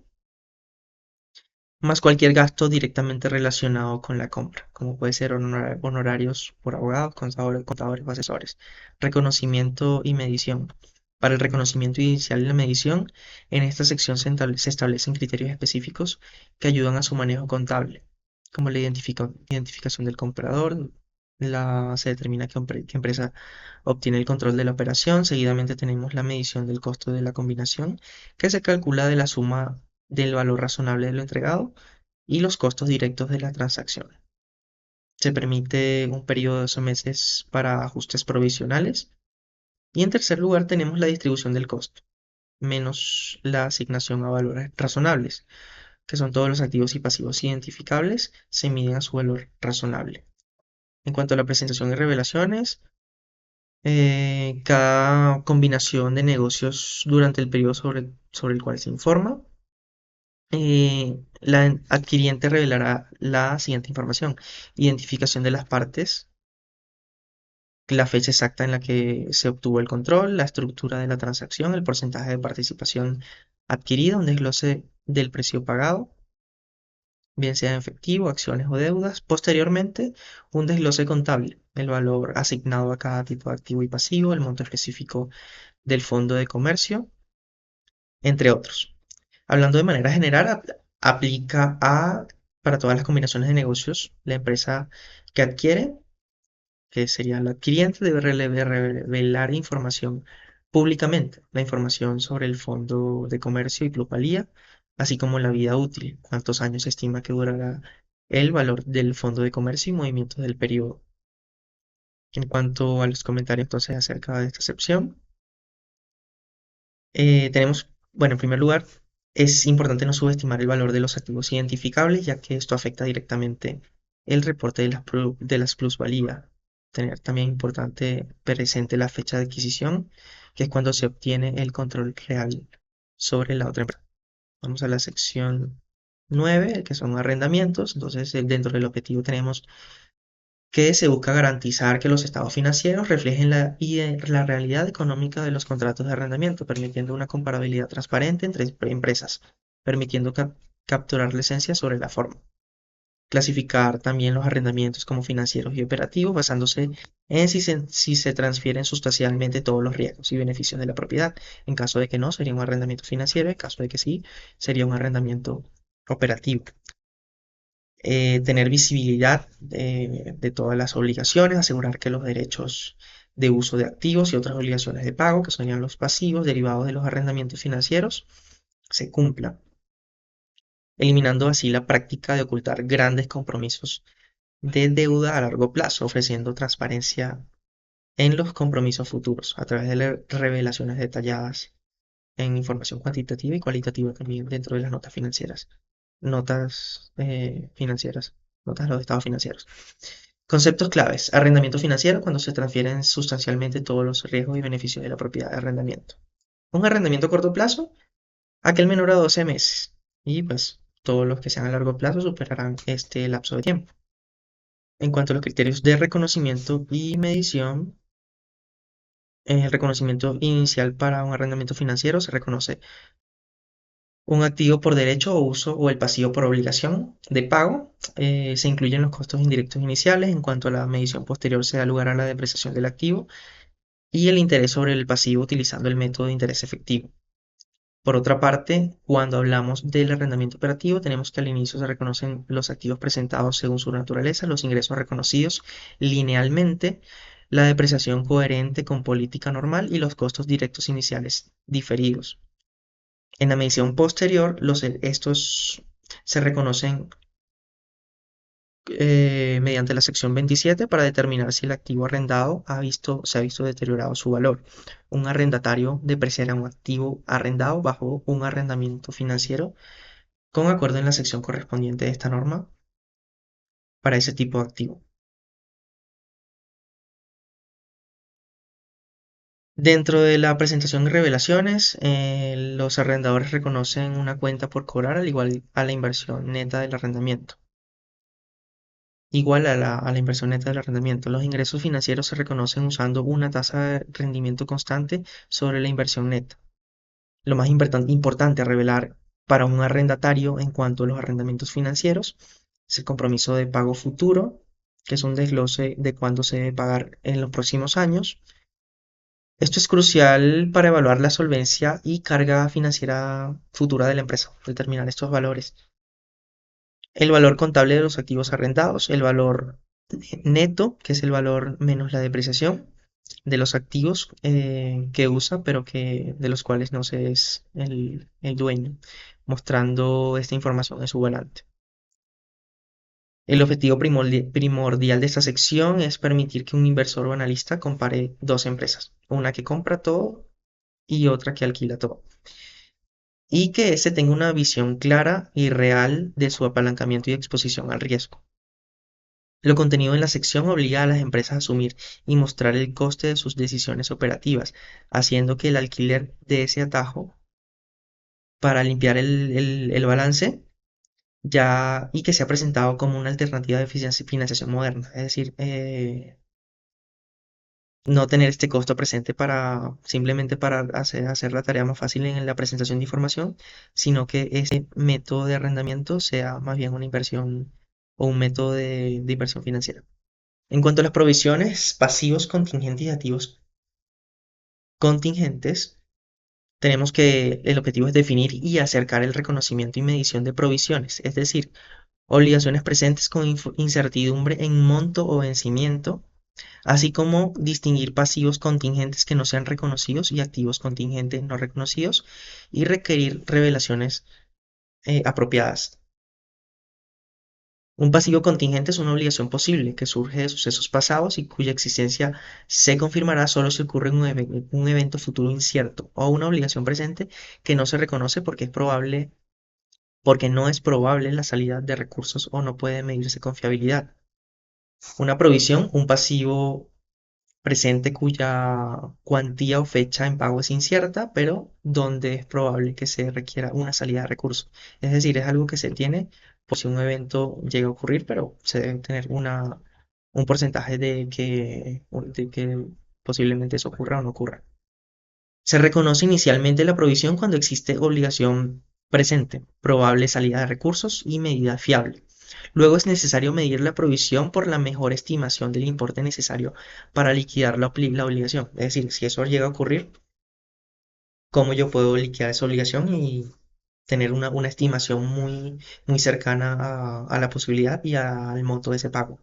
más cualquier gasto directamente relacionado con la compra, como puede ser honorarios por abogados, contadores o asesores. Reconocimiento y medición. Para el reconocimiento inicial y la medición, en esta sección se establecen criterios específicos que ayudan a su manejo contable, como la identificación del comprador, se determina qué empresa obtiene el control de la operación. Seguidamente tenemos la medición del costo de la combinación, que se calcula de la suma del valor razonable de lo entregado y los costos directos de la transacción. Se permite un periodo de 12 meses para ajustes provisionales. Y en tercer lugar tenemos la distribución del costo, menos la asignación a valores razonables, que son todos los activos y pasivos identificables, se miden a su valor razonable. En cuanto a la presentación y revelaciones, cada combinación de negocios durante el periodo sobre el cual se informa La adquiriente revelará la siguiente información: identificación de las partes, la fecha exacta en la que se obtuvo el control, la estructura de la transacción, el porcentaje de participación adquirida, un desglose del precio pagado, bien sea en efectivo, acciones o deudas. Posteriormente, un desglose contable, el valor asignado a cada tipo de activo y pasivo, el monto específico del fondo de comercio, entre otros. Hablando de manera general, aplica para todas las combinaciones de negocios. La empresa que adquiere, que sería la adquiriente, debe revelar información públicamente, la información sobre el fondo de comercio y plusvalía, así como la vida útil, cuántos años se estima que durará el valor del fondo de comercio y movimientos del periodo. En cuanto a los comentarios entonces acerca de esta sección, tenemos, bueno, en primer lugar, es importante no subestimar el valor de los activos identificables, ya que esto afecta directamente el reporte de las plusvalías. Tener también importante presente la fecha de adquisición, que es cuando se obtiene el control real sobre la otra empresa. Vamos a la sección 9, que son arrendamientos. Entonces, dentro del objetivo tenemos que se busca garantizar que los estados financieros reflejen la realidad económica de los contratos de arrendamiento, permitiendo una comparabilidad transparente entre empresas, permitiendo capturar la esencia sobre la forma. Clasificar también los arrendamientos como financieros y operativos, basándose en si se transfieren sustancialmente todos los riesgos y beneficios de la propiedad. En caso de que no, sería un arrendamiento financiero; en caso de que sí, sería un arrendamiento operativo. Tener visibilidad de todas las obligaciones, asegurar que los derechos de uso de activos y otras obligaciones de pago, que serían los pasivos derivados de los arrendamientos financieros, se cumplan, eliminando así la práctica de ocultar grandes compromisos de deuda a largo plazo, ofreciendo transparencia en los compromisos futuros a través de revelaciones detalladas en información cuantitativa y cualitativa también dentro de las notas financieras. Financieras, notas de los estados financieros. Conceptos claves: arrendamiento financiero, cuando se transfieren sustancialmente todos los riesgos y beneficios de la propiedad de arrendamiento. Un arrendamiento a corto plazo, aquel menor a 12 meses. Y pues todos los que sean a largo plazo superarán este lapso de tiempo. En cuanto a los criterios de reconocimiento y medición, el reconocimiento inicial para un arrendamiento financiero: se reconoce un activo por derecho o uso o el pasivo por obligación de pago. Se incluyen los costos indirectos iniciales. En cuanto a la medición posterior, se da lugar a la depreciación del activo y el interés sobre el pasivo utilizando el método de interés efectivo. Por otra parte, cuando hablamos del arrendamiento operativo, tenemos que al inicio se reconocen los activos presentados según su naturaleza, los ingresos reconocidos linealmente, la depreciación coherente con política normal y los costos directos iniciales diferidos. En la medición posterior, estos se reconocen mediante la sección 27 para determinar si el activo arrendado se ha visto deteriorado su valor. Un arrendatario depreciará un activo arrendado bajo un arrendamiento financiero con acuerdo en la sección correspondiente de esta norma para ese tipo de activo. Dentro de la presentación y revelaciones, los arrendadores reconocen una cuenta por cobrar al igual a la inversión neta del arrendamiento. Igual a la inversión neta del arrendamiento. Los ingresos financieros se reconocen usando una tasa de rendimiento constante sobre la inversión neta. Lo más importante a revelar para un arrendatario en cuanto a los arrendamientos financieros es el compromiso de pago futuro, que es un desglose de cuándo se debe pagar en los próximos años. Esto es crucial para evaluar la solvencia y carga financiera futura de la empresa, determinar estos valores. El valor contable de los activos arrendados, el valor neto, que es el valor menos la depreciación de los activos que usa, pero de los cuales no se es el dueño, mostrando esta información en su balance. El objetivo primordial de esta sección es permitir que un inversor o analista compare dos empresas, una que compra todo y otra que alquila todo, y que éste tenga una visión clara y real de su apalancamiento y exposición al riesgo. Lo contenido en la sección obliga a las empresas a asumir y mostrar el coste de sus decisiones operativas, haciendo que el alquiler de ese atajo para limpiar el balance ya y que se ha presentado como una alternativa de financiación moderna. Es decir, no tener este costo presente para simplemente para hacer la tarea más fácil en la presentación de información, sino que ese método de arrendamiento sea más bien una inversión o un método de inversión financiera. En cuanto a las provisiones, pasivos contingentes y activos contingentes, tenemos que el objetivo es definir y acercar el reconocimiento y medición de provisiones, es decir, obligaciones presentes con incertidumbre en monto o vencimiento, así como distinguir pasivos contingentes que no sean reconocidos y activos contingentes no reconocidos y requerir revelaciones apropiadas. Un pasivo contingente es una obligación posible que surge de sucesos pasados y cuya existencia se confirmará solo si ocurre un evento futuro incierto, o una obligación presente que no se reconoce porque no es probable la salida de recursos o no puede medirse con fiabilidad. Una provisión, un pasivo presente cuya cuantía o fecha en pago es incierta, pero donde es probable que se requiera una salida de recursos. Es decir, es algo que se tiene por si un evento llega a ocurrir, pero se debe tener un porcentaje de que posiblemente eso ocurra o no ocurra. Se reconoce inicialmente la provisión cuando existe obligación presente, probable salida de recursos y medida fiable. Luego es necesario medir la provisión por la mejor estimación del importe necesario para liquidar la obligación. Es decir, si eso llega a ocurrir, ¿cómo yo puedo liquidar esa obligación y tener una estimación muy cercana a la posibilidad y al monto de ese pago?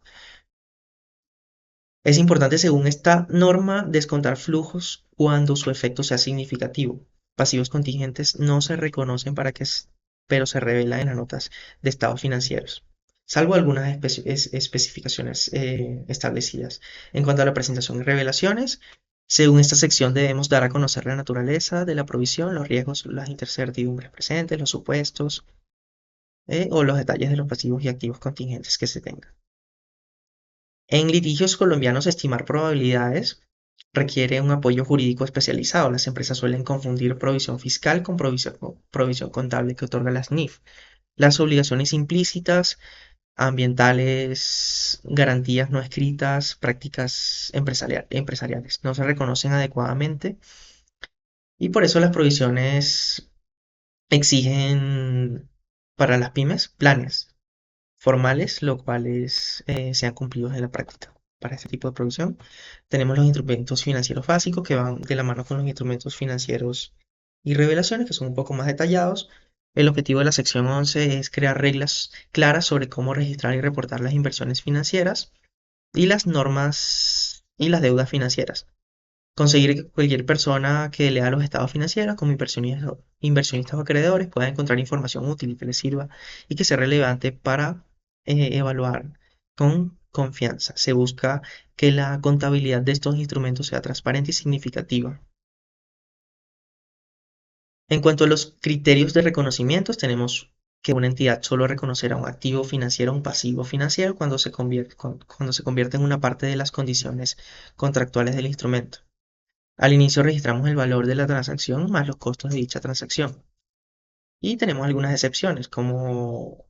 Es importante, según esta norma, descontar flujos cuando su efecto sea significativo. Pasivos contingentes no se reconocen pero se revelan en las notas de estados financieros, salvo algunas especificaciones establecidas. En cuanto a la presentación y revelaciones, según esta sección debemos dar a conocer la naturaleza de la provisión, los riesgos, las incertidumbres presentes, los supuestos o los detalles de los pasivos y activos contingentes que se tengan. En litigios colombianos, estimar probabilidades requiere un apoyo jurídico especializado. Las empresas suelen confundir provisión fiscal con provisión contable que otorga las NIF. Las obligaciones implícitas, ambientales, garantías no escritas, prácticas empresariales no se reconocen adecuadamente y por eso las provisiones exigen para las pymes planes formales, los cuales sean cumplidos en la práctica. Para este tipo de producción tenemos los instrumentos financieros básicos que van de la mano con los instrumentos financieros y revelaciones que son un poco más detallados. El objetivo de la sección 11 es crear reglas claras sobre cómo registrar y reportar las inversiones financieras y las normas y las deudas financieras. Conseguir que cualquier persona que lea los estados financieros, como inversionistas o acreedores, pueda encontrar información útil y que les sirva y que sea relevante para evaluar con confianza. Se busca que la contabilidad de estos instrumentos sea transparente y significativa. En cuanto a los criterios de reconocimientos, tenemos que una entidad solo reconocerá un activo financiero o un pasivo financiero cuando se convierte en una parte de las condiciones contractuales del instrumento. Al inicio registramos el valor de la transacción más los costos de dicha transacción. Y tenemos algunas excepciones, como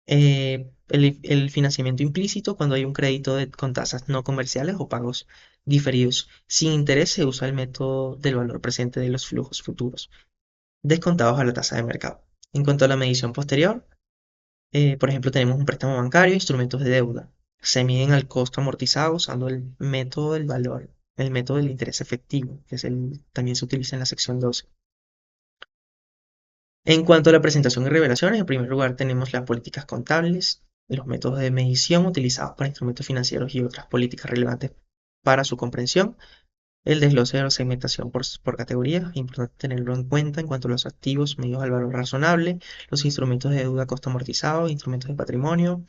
el financiamiento implícito cuando hay un crédito con tasas no comerciales o pagos diferidos sin interés, se usa el método del valor presente de los flujos futuros, descontados a la tasa de mercado. En cuanto a la medición posterior, por ejemplo, tenemos un préstamo bancario, instrumentos de deuda. Se miden al costo amortizado usando el método del valor, el método del interés efectivo, que también se utiliza en la sección 12. En cuanto a la presentación y revelaciones, en primer lugar tenemos las políticas contables, los métodos de medición utilizados para instrumentos financieros y otras políticas relevantes para su comprensión, el desglose de la segmentación por categoría, es importante tenerlo en cuenta en cuanto a los activos medidos al valor razonable, los instrumentos de deuda a costo amortizado, instrumentos de patrimonio,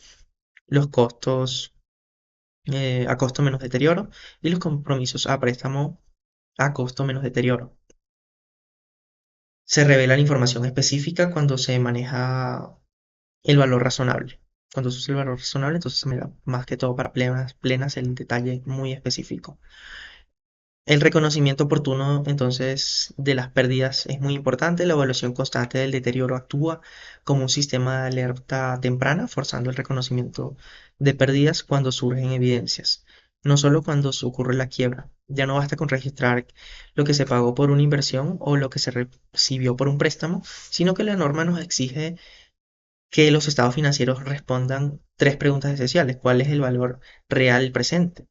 los costos a costo menos deterioro y los compromisos a préstamo a costo menos deterioro. Se revela la información específica cuando se maneja el valor razonable. Cuando se usa el valor razonable, entonces se me da más que todo para plenas el detalle muy específico. El reconocimiento oportuno, entonces, de las pérdidas es muy importante. La evaluación constante del deterioro actúa como un sistema de alerta temprana, forzando el reconocimiento de pérdidas cuando surgen evidencias, no solo cuando ocurre la quiebra. Ya no basta con registrar lo que se pagó por una inversión o lo que se recibió por un préstamo, sino que la norma nos exige que los estados financieros respondan tres preguntas esenciales. ¿Cuál es el valor real presente?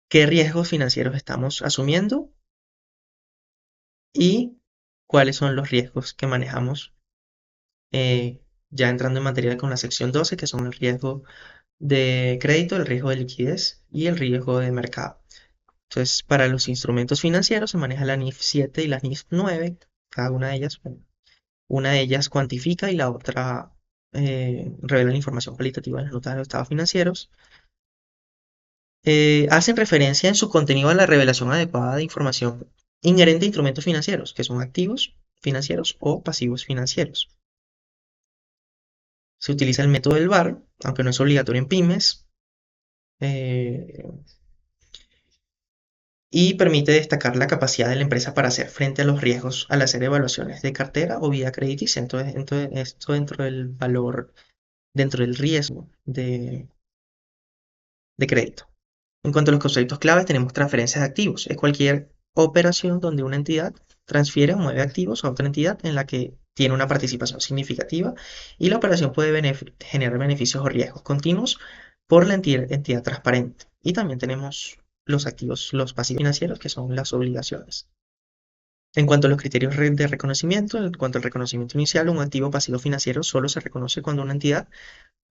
¿Qué riesgos financieros estamos asumiendo? Y cuáles son los riesgos que manejamos, eh, ya entrando en materia con la sección 12, que son el riesgo de crédito, el riesgo de liquidez y el riesgo de mercado. Entonces, para los instrumentos financieros se maneja la NIF 7 y la NIF 9, cada una de ellas, bueno, una de ellas cuantifica y la otra revela la información cualitativa en las notas de los estados financieros. Hacen referencia en su contenido a la revelación adecuada de información inherente a instrumentos financieros, que son activos financieros o pasivos financieros. Se utiliza el método del VAR, aunque no es obligatorio en pymes, eh, y permite destacar la capacidad de la empresa para hacer frente a los riesgos al hacer evaluaciones de cartera o vida crediticia. Entonces, esto dentro del valor, dentro del riesgo de crédito. En cuanto a los conceptos claves, tenemos transferencias de activos. Es cualquier operación donde una entidad transfiere o mueve activos a otra entidad en la que tiene una participación significativa y la operación puede generar beneficios o riesgos continuos por la entidad transparente. Y también tenemos los activos, los pasivos financieros, que son las obligaciones. En cuanto a los criterios de reconocimiento, en cuanto al reconocimiento inicial, un activo pasivo financiero solo se reconoce cuando una entidad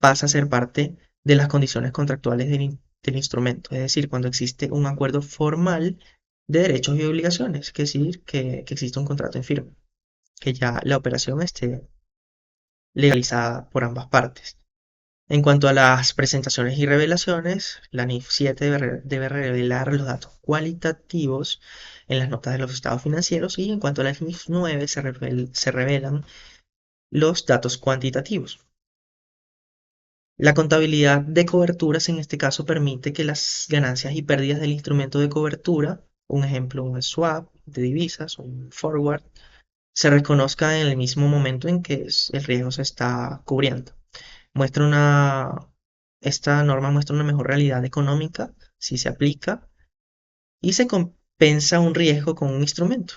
pasa a ser parte de las condiciones contractuales del instrumento, es decir, cuando existe un acuerdo formal de derechos y obligaciones, que es decir, que existe un contrato en firme, que ya la operación esté legalizada por ambas partes. En cuanto a las presentaciones y revelaciones, la NIF 7 debe revelar los datos cualitativos en las notas de los estados financieros y en cuanto a la NIF 9 se revelan los datos cuantitativos. La contabilidad de coberturas en este caso permite que las ganancias y pérdidas del instrumento de cobertura, un ejemplo, un swap de divisas, un forward, se reconozca en el mismo momento en que el riesgo se está cubriendo. Muestra una, esta norma muestra una mejor realidad económica si se aplica y se compensa un riesgo con un instrumento.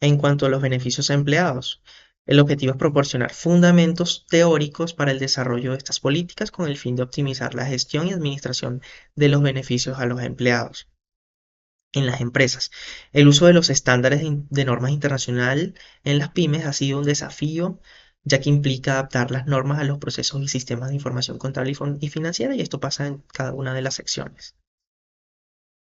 En cuanto a los beneficios a empleados, el objetivo es proporcionar fundamentos teóricos para el desarrollo de estas políticas con el fin de optimizar la gestión y administración de los beneficios a los empleados en las empresas. El uso de los estándares de normas internacional en las pymes ha sido un desafío, ya que implica adaptar las normas a los procesos y sistemas de información contable y financiera, y esto pasa en cada una de las secciones.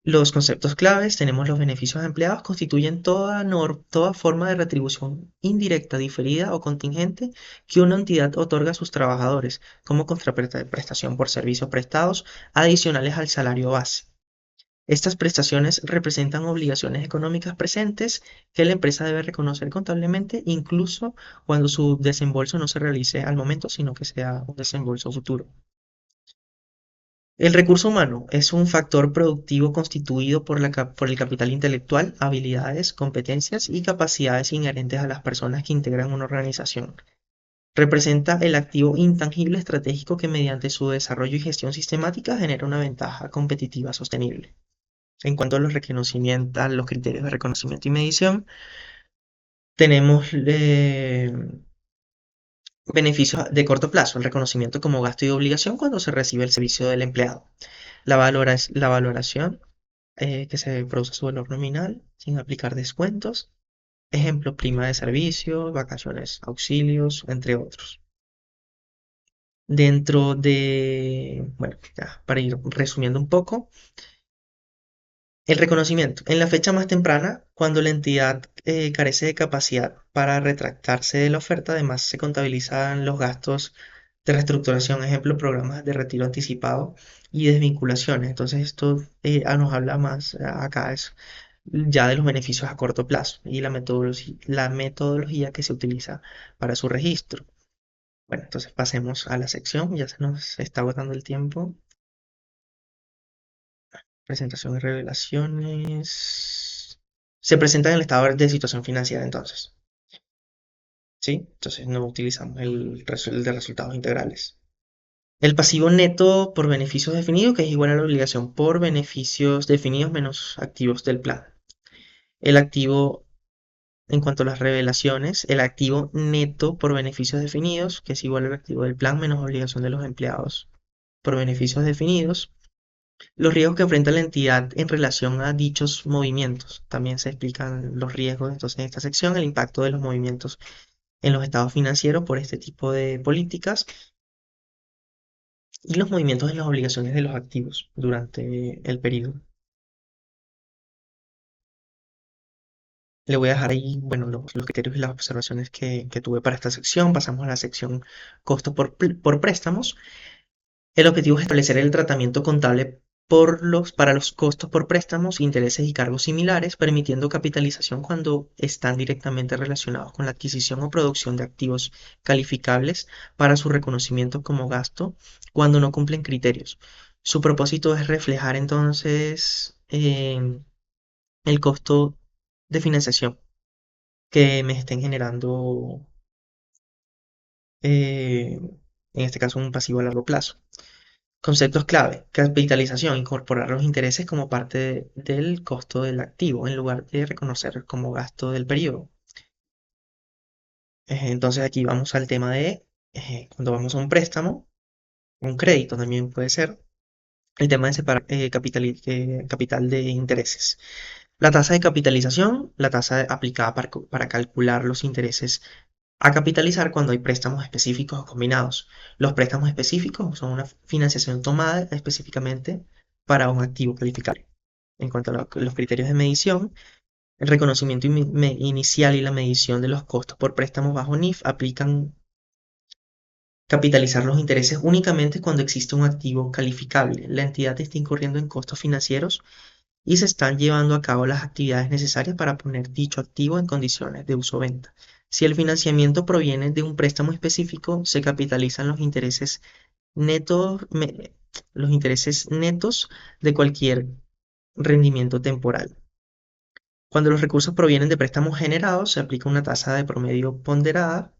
Los conceptos claves, tenemos los beneficios a empleados, constituyen toda forma de retribución indirecta, diferida o contingente que una entidad otorga a sus trabajadores como contraprestación por servicios prestados adicionales al salario base. Estas prestaciones representan obligaciones económicas presentes que la empresa debe reconocer contablemente, incluso cuando su desembolso no se realice al momento, sino que sea un desembolso futuro. El recurso humano es un factor productivo constituido por el capital intelectual, habilidades, competencias y capacidades inherentes a las personas que integran una organización. Representa el activo intangible estratégico que mediante su desarrollo y gestión sistemática genera una ventaja competitiva sostenible. En cuanto a a los criterios de reconocimiento y medición, tenemos beneficios de corto plazo, el reconocimiento como gasto y obligación cuando se recibe el servicio del empleado. La valoración que se produce su valor nominal sin aplicar descuentos. Ejemplo, prima de servicio, vacaciones, auxilios, entre otros. Bueno, ya, para ir resumiendo un poco, el reconocimiento. En la fecha más temprana, cuando la entidad carece de capacidad para retractarse de la oferta, además se contabilizan los gastos de reestructuración, ejemplo, programas de retiro anticipado y desvinculaciones. Entonces esto nos habla más acá es ya de los beneficios a corto plazo y la metodología que se utiliza para su registro. Bueno, entonces pasemos a la sección, ya se nos está agotando el tiempo. Presentación y revelaciones. Se presenta en el estado de situación financiera entonces, ¿sí? Entonces no utilizamos el de resultados integrales. El pasivo neto por beneficios definidos, que es igual a la obligación por beneficios definidos menos activos del plan. El activo, en cuanto a las revelaciones, el activo neto por beneficios definidos, que es igual al activo del plan menos obligación de los empleados por beneficios definidos. Los riesgos que enfrenta la entidad en relación a dichos movimientos. También se explican los riesgos entonces en esta sección, el impacto de los movimientos en los estados financieros por este tipo de políticas y los movimientos en las obligaciones de los activos durante el periodo. Le voy a dejar ahí, bueno, los criterios y las observaciones que tuve para esta sección. Pasamos a la sección costos por préstamos. El objetivo es establecer el tratamiento contable para los costos por préstamos, intereses y cargos similares, permitiendo capitalización cuando están directamente relacionados con la adquisición o producción de activos calificables para su reconocimiento como gasto cuando no cumplen criterios. Su propósito es reflejar entonces el costo de financiación que me estén generando, en este caso, un pasivo a largo plazo. Conceptos clave: capitalización, incorporar los intereses como parte del costo del activo en lugar de reconocer como gasto del periodo. Entonces aquí vamos al tema de cuando vamos a un préstamo, un crédito también puede ser, el tema de separar capital de intereses. La tasa de capitalización, la tasa aplicada para calcular los intereses a capitalizar cuando hay préstamos específicos o combinados. Los préstamos específicos son una financiación tomada específicamente para un activo calificable. En cuanto a los criterios de medición, el reconocimiento inicial y la medición de los costos por préstamos bajo NIF aplican capitalizar los intereses únicamente cuando existe un activo calificable. La entidad está incurriendo en costos financieros y se están llevando a cabo las actividades necesarias para poner dicho activo en condiciones de uso-venta. Si el financiamiento proviene de un préstamo específico, se capitalizan netos, los intereses netos de cualquier rendimiento temporal. Cuando los recursos provienen de préstamos generados, se aplica una tasa de promedio ponderada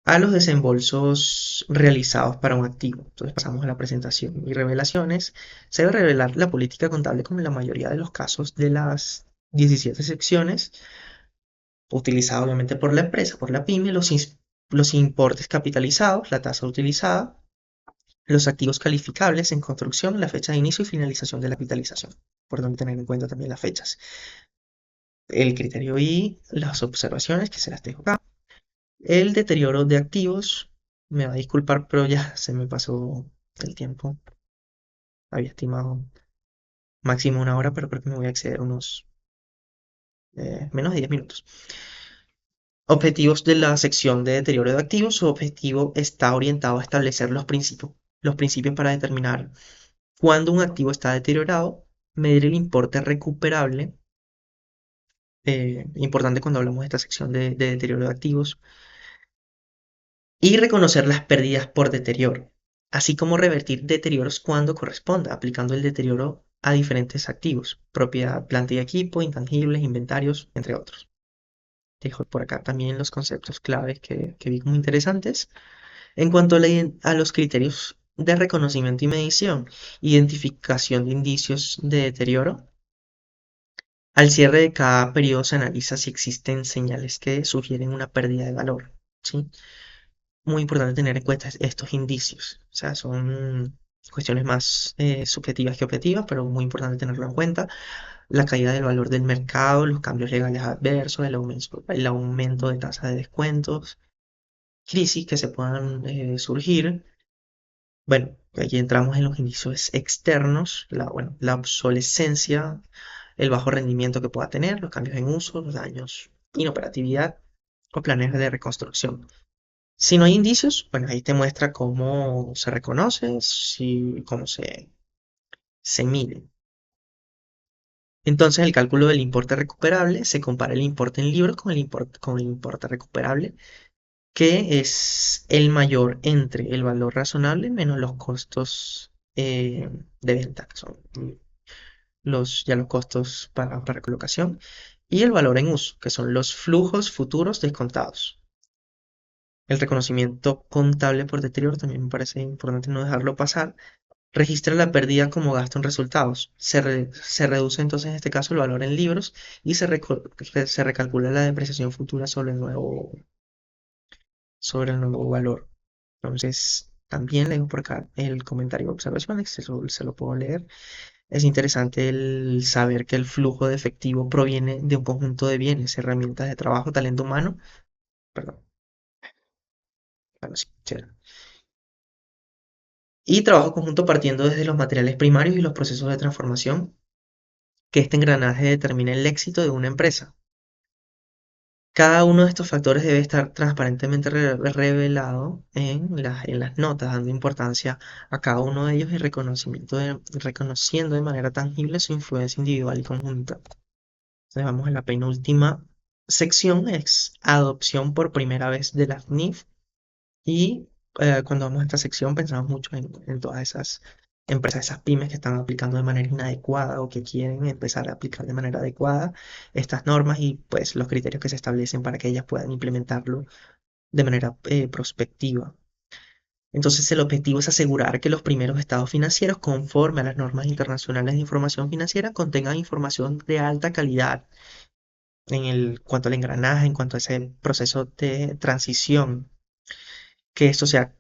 a los desembolsos realizados para un activo. Entonces pasamos a la presentación y revelaciones. Se debe revelar la política contable como en la mayoría de los casos de las 17 secciones, utilizada obviamente por la empresa, por la pyme, los importes capitalizados, la tasa utilizada, los activos calificables en construcción, la fecha de inicio y finalización de la capitalización. Importante tener en cuenta también las fechas. El criterio y las observaciones que se las dejo acá. El deterioro de activos, me va a disculpar, pero ya se me pasó el tiempo. Había estimado máximo una hora, pero creo que me voy a exceder unos menos de 10 minutos. Objetivos de la sección de deterioro de activos. Su objetivo está orientado a establecer los principios para determinar cuándo un activo está deteriorado, medir el importe recuperable, importante cuando hablamos de esta sección de deterioro de activos, y reconocer las pérdidas por deterioro, así como revertir deterioros cuando corresponda, aplicando el deterioro a diferentes activos, propiedad, planta y equipo, intangibles, inventarios, entre otros. Dejo por acá también los conceptos claves que vi como interesantes. En cuanto a los criterios de reconocimiento y medición, identificación de indicios de deterioro. Al cierre de cada periodo se analiza si existen señales que sugieren una pérdida de valor, ¿sí? Muy importante tener en cuenta estos indicios. O sea, son cuestiones más subjetivas que objetivas, pero muy importante tenerlo en cuenta. La caída del valor del mercado, los cambios legales adversos, el aumento de tasa de descuentos, crisis que se puedan surgir. Bueno, aquí entramos en los indicios externos, la obsolescencia, el bajo rendimiento que pueda tener, los cambios en uso, los daños, inoperatividad o planes de reconstrucción. Si no hay indicios, bueno, ahí te muestra cómo se reconoce, cómo se mide. Entonces, el cálculo del importe recuperable se compara el importe en libros con el importe recuperable, que es el mayor entre el valor razonable menos los costos de venta, que son ya los costos para colocación, y el valor en uso, que son los flujos futuros descontados. El reconocimiento contable por deterioro también me parece importante no dejarlo pasar. Registra la pérdida como gasto en resultados. Se reduce entonces en este caso el valor en libros y se recalcula la depreciación futura sobre el nuevo valor. Entonces, también le dejo por acá el comentario de observaciones, se lo puedo leer. Es interesante el saber que el flujo de efectivo proviene de un conjunto de bienes, herramientas de trabajo, talento humano, perdón, bueno, sí, chévere, y trabajo conjunto partiendo desde los materiales primarios y los procesos de transformación, que este engranaje determina el éxito de una empresa. Cada uno de estos factores debe estar transparentemente revelado en las notas, dando importancia a cada uno de ellos y reconociendo de manera tangible su influencia individual y conjunta. Entonces vamos a la penúltima sección, es adopción por primera vez de la NIF. Y cuando vamos a esta sección pensamos mucho en todas esas empresas, esas pymes que están aplicando de manera inadecuada o que quieren empezar a aplicar de manera adecuada estas normas y pues los criterios que se establecen para que ellas puedan implementarlo de manera prospectiva. Entonces el objetivo es asegurar que los primeros estados financieros, conforme a las normas internacionales de información financiera, contengan información de alta calidad cuanto al engranaje, en cuanto a ese proceso de transición, que esto sea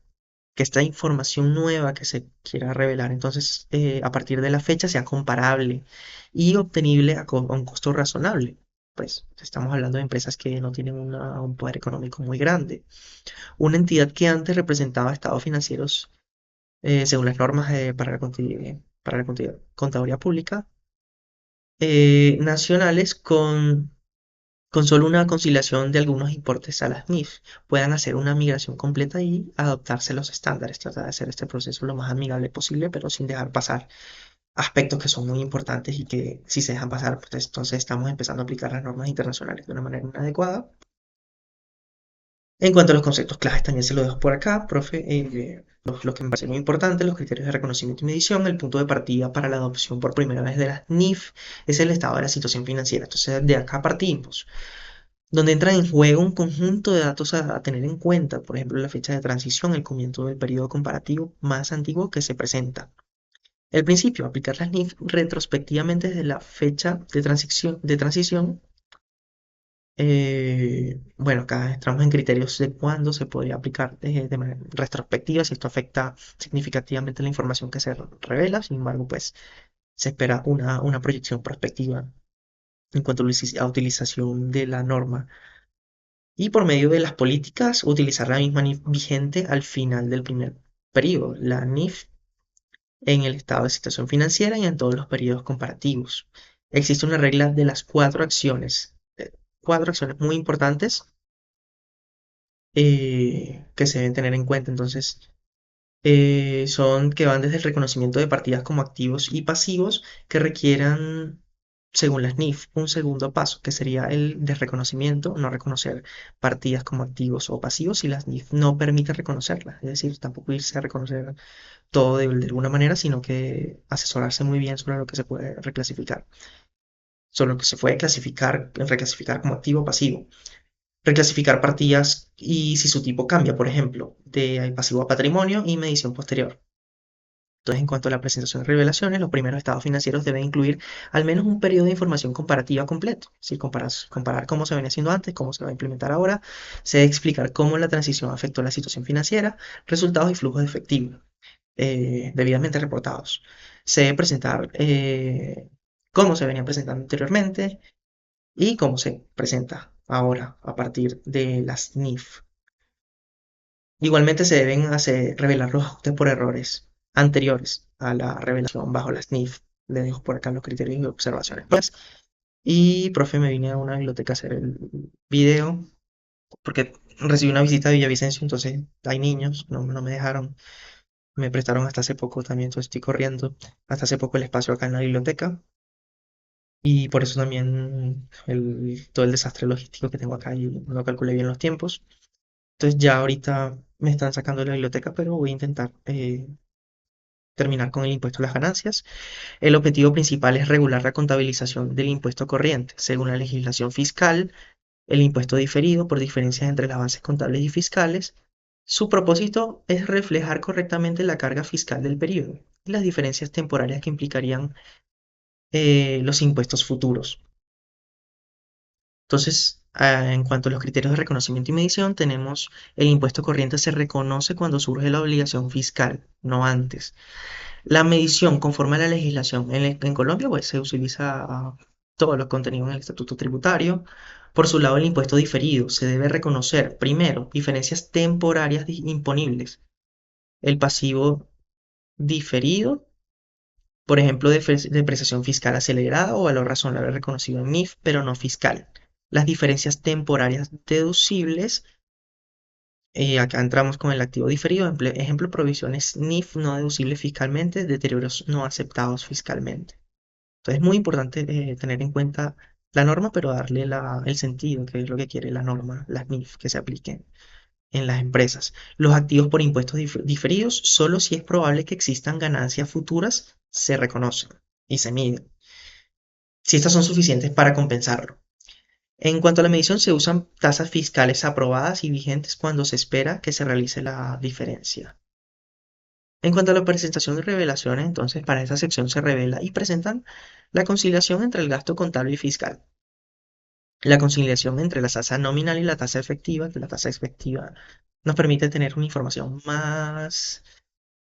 que esta información nueva que se quiera revelar, entonces a partir de la fecha sea comparable y obtenible a un costo razonable. Pues estamos hablando de empresas que no tienen un poder económico muy grande. Una entidad que antes representaba estados financieros según las normas para la contaduría pública nacionales con solo una conciliación de algunos importes a las NIF, puedan hacer una migración completa y adaptarse a los estándares. Tratar de hacer este proceso lo más amigable posible, pero sin dejar pasar aspectos que son muy importantes y que si se dejan pasar, pues entonces estamos empezando a aplicar las normas internacionales de una manera inadecuada. En cuanto a los conceptos claves, también se lo dejo por acá, profe. Los que me parecen muy importantes, los criterios de reconocimiento y medición, el punto de partida para la adopción por primera vez de las NIF es el estado de la situación financiera. Entonces, de acá partimos donde entra en juego un conjunto de datos a tener en cuenta, por ejemplo, la fecha de transición, el comienzo del periodo comparativo más antiguo que se presenta. El principio, aplicar las NIF retrospectivamente desde la fecha de transición. Bueno, acá entramos en criterios de cuándo se podría aplicar de manera retrospectiva, si esto afecta significativamente la información que se revela. Sin embargo, pues se espera una proyección prospectiva en cuanto a la utilización de la norma y por medio de las políticas utilizar la misma NIF vigente al final del primer periodo, la NIF en el estado de situación financiera y en todos los periodos comparativos. Existe una regla de las cuatro acciones muy importantes que se deben tener en cuenta. Entonces, son que van desde el reconocimiento de partidas como activos y pasivos que requieran, según las NIF, un segundo paso, que sería el de reconocimiento, no reconocer partidas como activos o pasivos si las NIF no permite reconocerlas. Es decir, tampoco irse a reconocer todo de alguna manera, sino que asesorarse muy bien sobre lo que se puede reclasificar, sobre lo que se puede reclasificar como activo o pasivo. Reclasificar partidas y si su tipo cambia, por ejemplo, de pasivo a patrimonio y medición posterior. Entonces, en cuanto a la presentación de revelaciones, los primeros estados financieros deben incluir al menos un periodo de información comparativa completo. Si comparar cómo se venía haciendo antes, cómo se va a implementar ahora, se debe explicar cómo la transición afectó la situación financiera, resultados y flujos de efectivo debidamente reportados. Se debe presentar cómo se venía presentando anteriormente y cómo se presenta ahora a partir de las NIF. Igualmente se deben revelar los ajustes por errores anteriores a la revelación bajo las NIF. Le dejo por acá los criterios y observaciones. Y, profe, me vine a una biblioteca a hacer el video porque recibí una visita de Villavicencio, entonces hay niños, no me dejaron, me prestaron hasta hace poco también, entonces estoy corriendo hasta hace poco el espacio acá en la biblioteca y por eso también todo el desastre logístico que tengo acá y no calculé bien los tiempos. Entonces ya ahorita me están sacando de la biblioteca, pero voy a intentar terminar con el impuesto a las ganancias. El objetivo principal es regular la contabilización del impuesto corriente. Según la legislación fiscal, el impuesto diferido por diferencias entre las bases contables y fiscales. Su propósito es reflejar correctamente la carga fiscal del periodo y las diferencias temporarias que implicarían los impuestos futuros. Entonces, en cuanto a los criterios de reconocimiento y medición, tenemos el impuesto corriente se reconoce cuando surge la obligación fiscal, no antes. La medición conforme a la legislación en Colombia, pues se utiliza todos los contenidos en el estatuto tributario. Por su lado, el impuesto diferido se debe reconocer primero diferencias temporarias imponibles. El pasivo diferido, por ejemplo, depreciación fiscal acelerada o valor razonable reconocido en NIF, pero no fiscal. Las diferencias temporarias deducibles, acá entramos con el activo diferido, ejemplo, provisiones NIF no deducibles fiscalmente, deterioros no aceptados fiscalmente. Entonces es muy importante tener en cuenta la norma, pero darle el sentido, que es lo que quiere la norma, las NIF, que se apliquen en las empresas. Los activos por impuestos diferidos, solo si es probable que existan ganancias futuras, se reconocen y se miden, si estas son suficientes para compensarlo. En cuanto a la medición, se usan tasas fiscales aprobadas y vigentes cuando se espera que se realice la diferencia. En cuanto a la presentación de revelaciones, entonces para esa sección se revela y presentan la conciliación entre el gasto contable y fiscal, la conciliación entre la tasa nominal y la tasa efectiva, que la tasa efectiva nos permite tener una información más,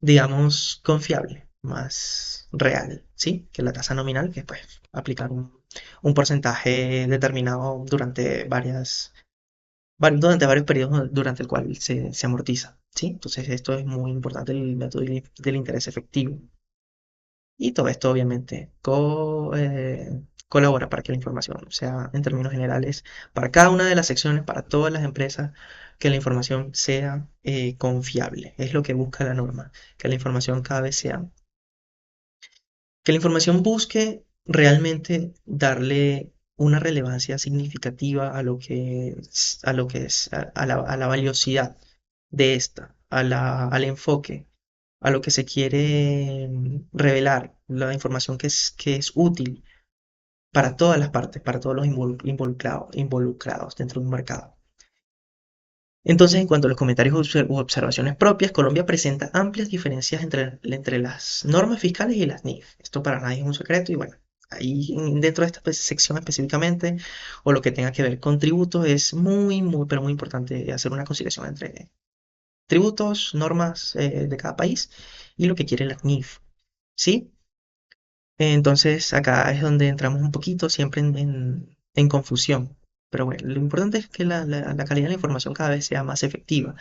digamos, confiable, más real, ¿sí? Que la tasa nominal, que pues aplicar un porcentaje determinado durante varios periodos durante el cual se amortiza, ¿sí? Entonces esto es muy importante, el método del interés efectivo. Y todo esto obviamente colabora para que la información sea, en términos generales, para cada una de las secciones, para todas las empresas, que la información sea confiable. Es lo que busca la norma, que la información cada vez sea, que la información busque realmente darle una relevancia significativa a la valiosidad de esta, al enfoque, a lo que se quiere revelar, la información que es útil para todas las partes, para todos los involucrados dentro de un mercado. Entonces, en cuanto a los comentarios u observaciones propias, Colombia presenta amplias diferencias entre las normas fiscales y las NIF. Esto para nadie es un secreto y bueno, ahí dentro de esta sección específicamente, o lo que tenga que ver con tributos, es pero muy importante hacer una conciliación entre tributos, normas de cada país y lo que quiere la NIF. ¿Sí? Entonces acá es donde entramos un poquito siempre en confusión. Pero bueno, lo importante es que la calidad de la información cada vez sea más efectiva.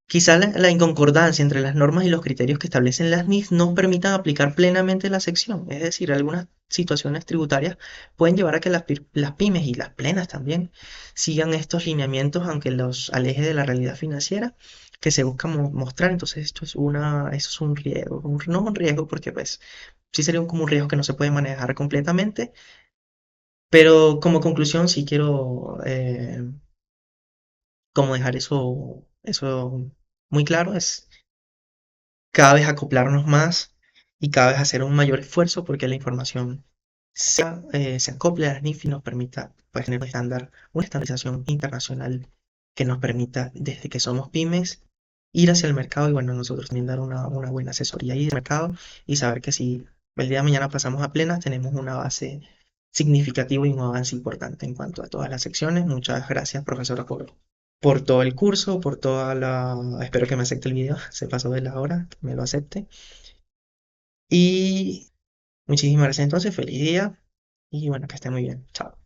Quizá la inconcordancia entre las normas y los criterios que establecen las NIF no permitan aplicar plenamente la sección. Es decir, algunas situaciones tributarias pueden llevar a que las pymes y las plenas también sigan estos lineamientos, aunque los aleje de la realidad financiera que se busca mostrar. Entonces, eso es un riesgo, no un riesgo porque pues sí sería como un riesgo que no se puede manejar completamente, pero como conclusión sí quiero como dejar eso muy claro, es cada vez acoplarnos más y cada vez hacer un mayor esfuerzo porque la información se acople a las NIF y nos permita pues, tener un estándar, una estandarización internacional que nos permita, desde que somos pymes, ir hacia el mercado y bueno, nosotros también dar una buena asesoría ahí del mercado y saber que si el día de mañana pasamos a plenas, tenemos una base significativa y un avance importante en cuanto a todas las secciones. Muchas gracias, profesora, por todo el curso, por toda la... Espero que me acepte el video, se pasó de la hora, que me lo acepte. Y muchísimas gracias entonces, feliz día y bueno, que esté muy bien. Chao.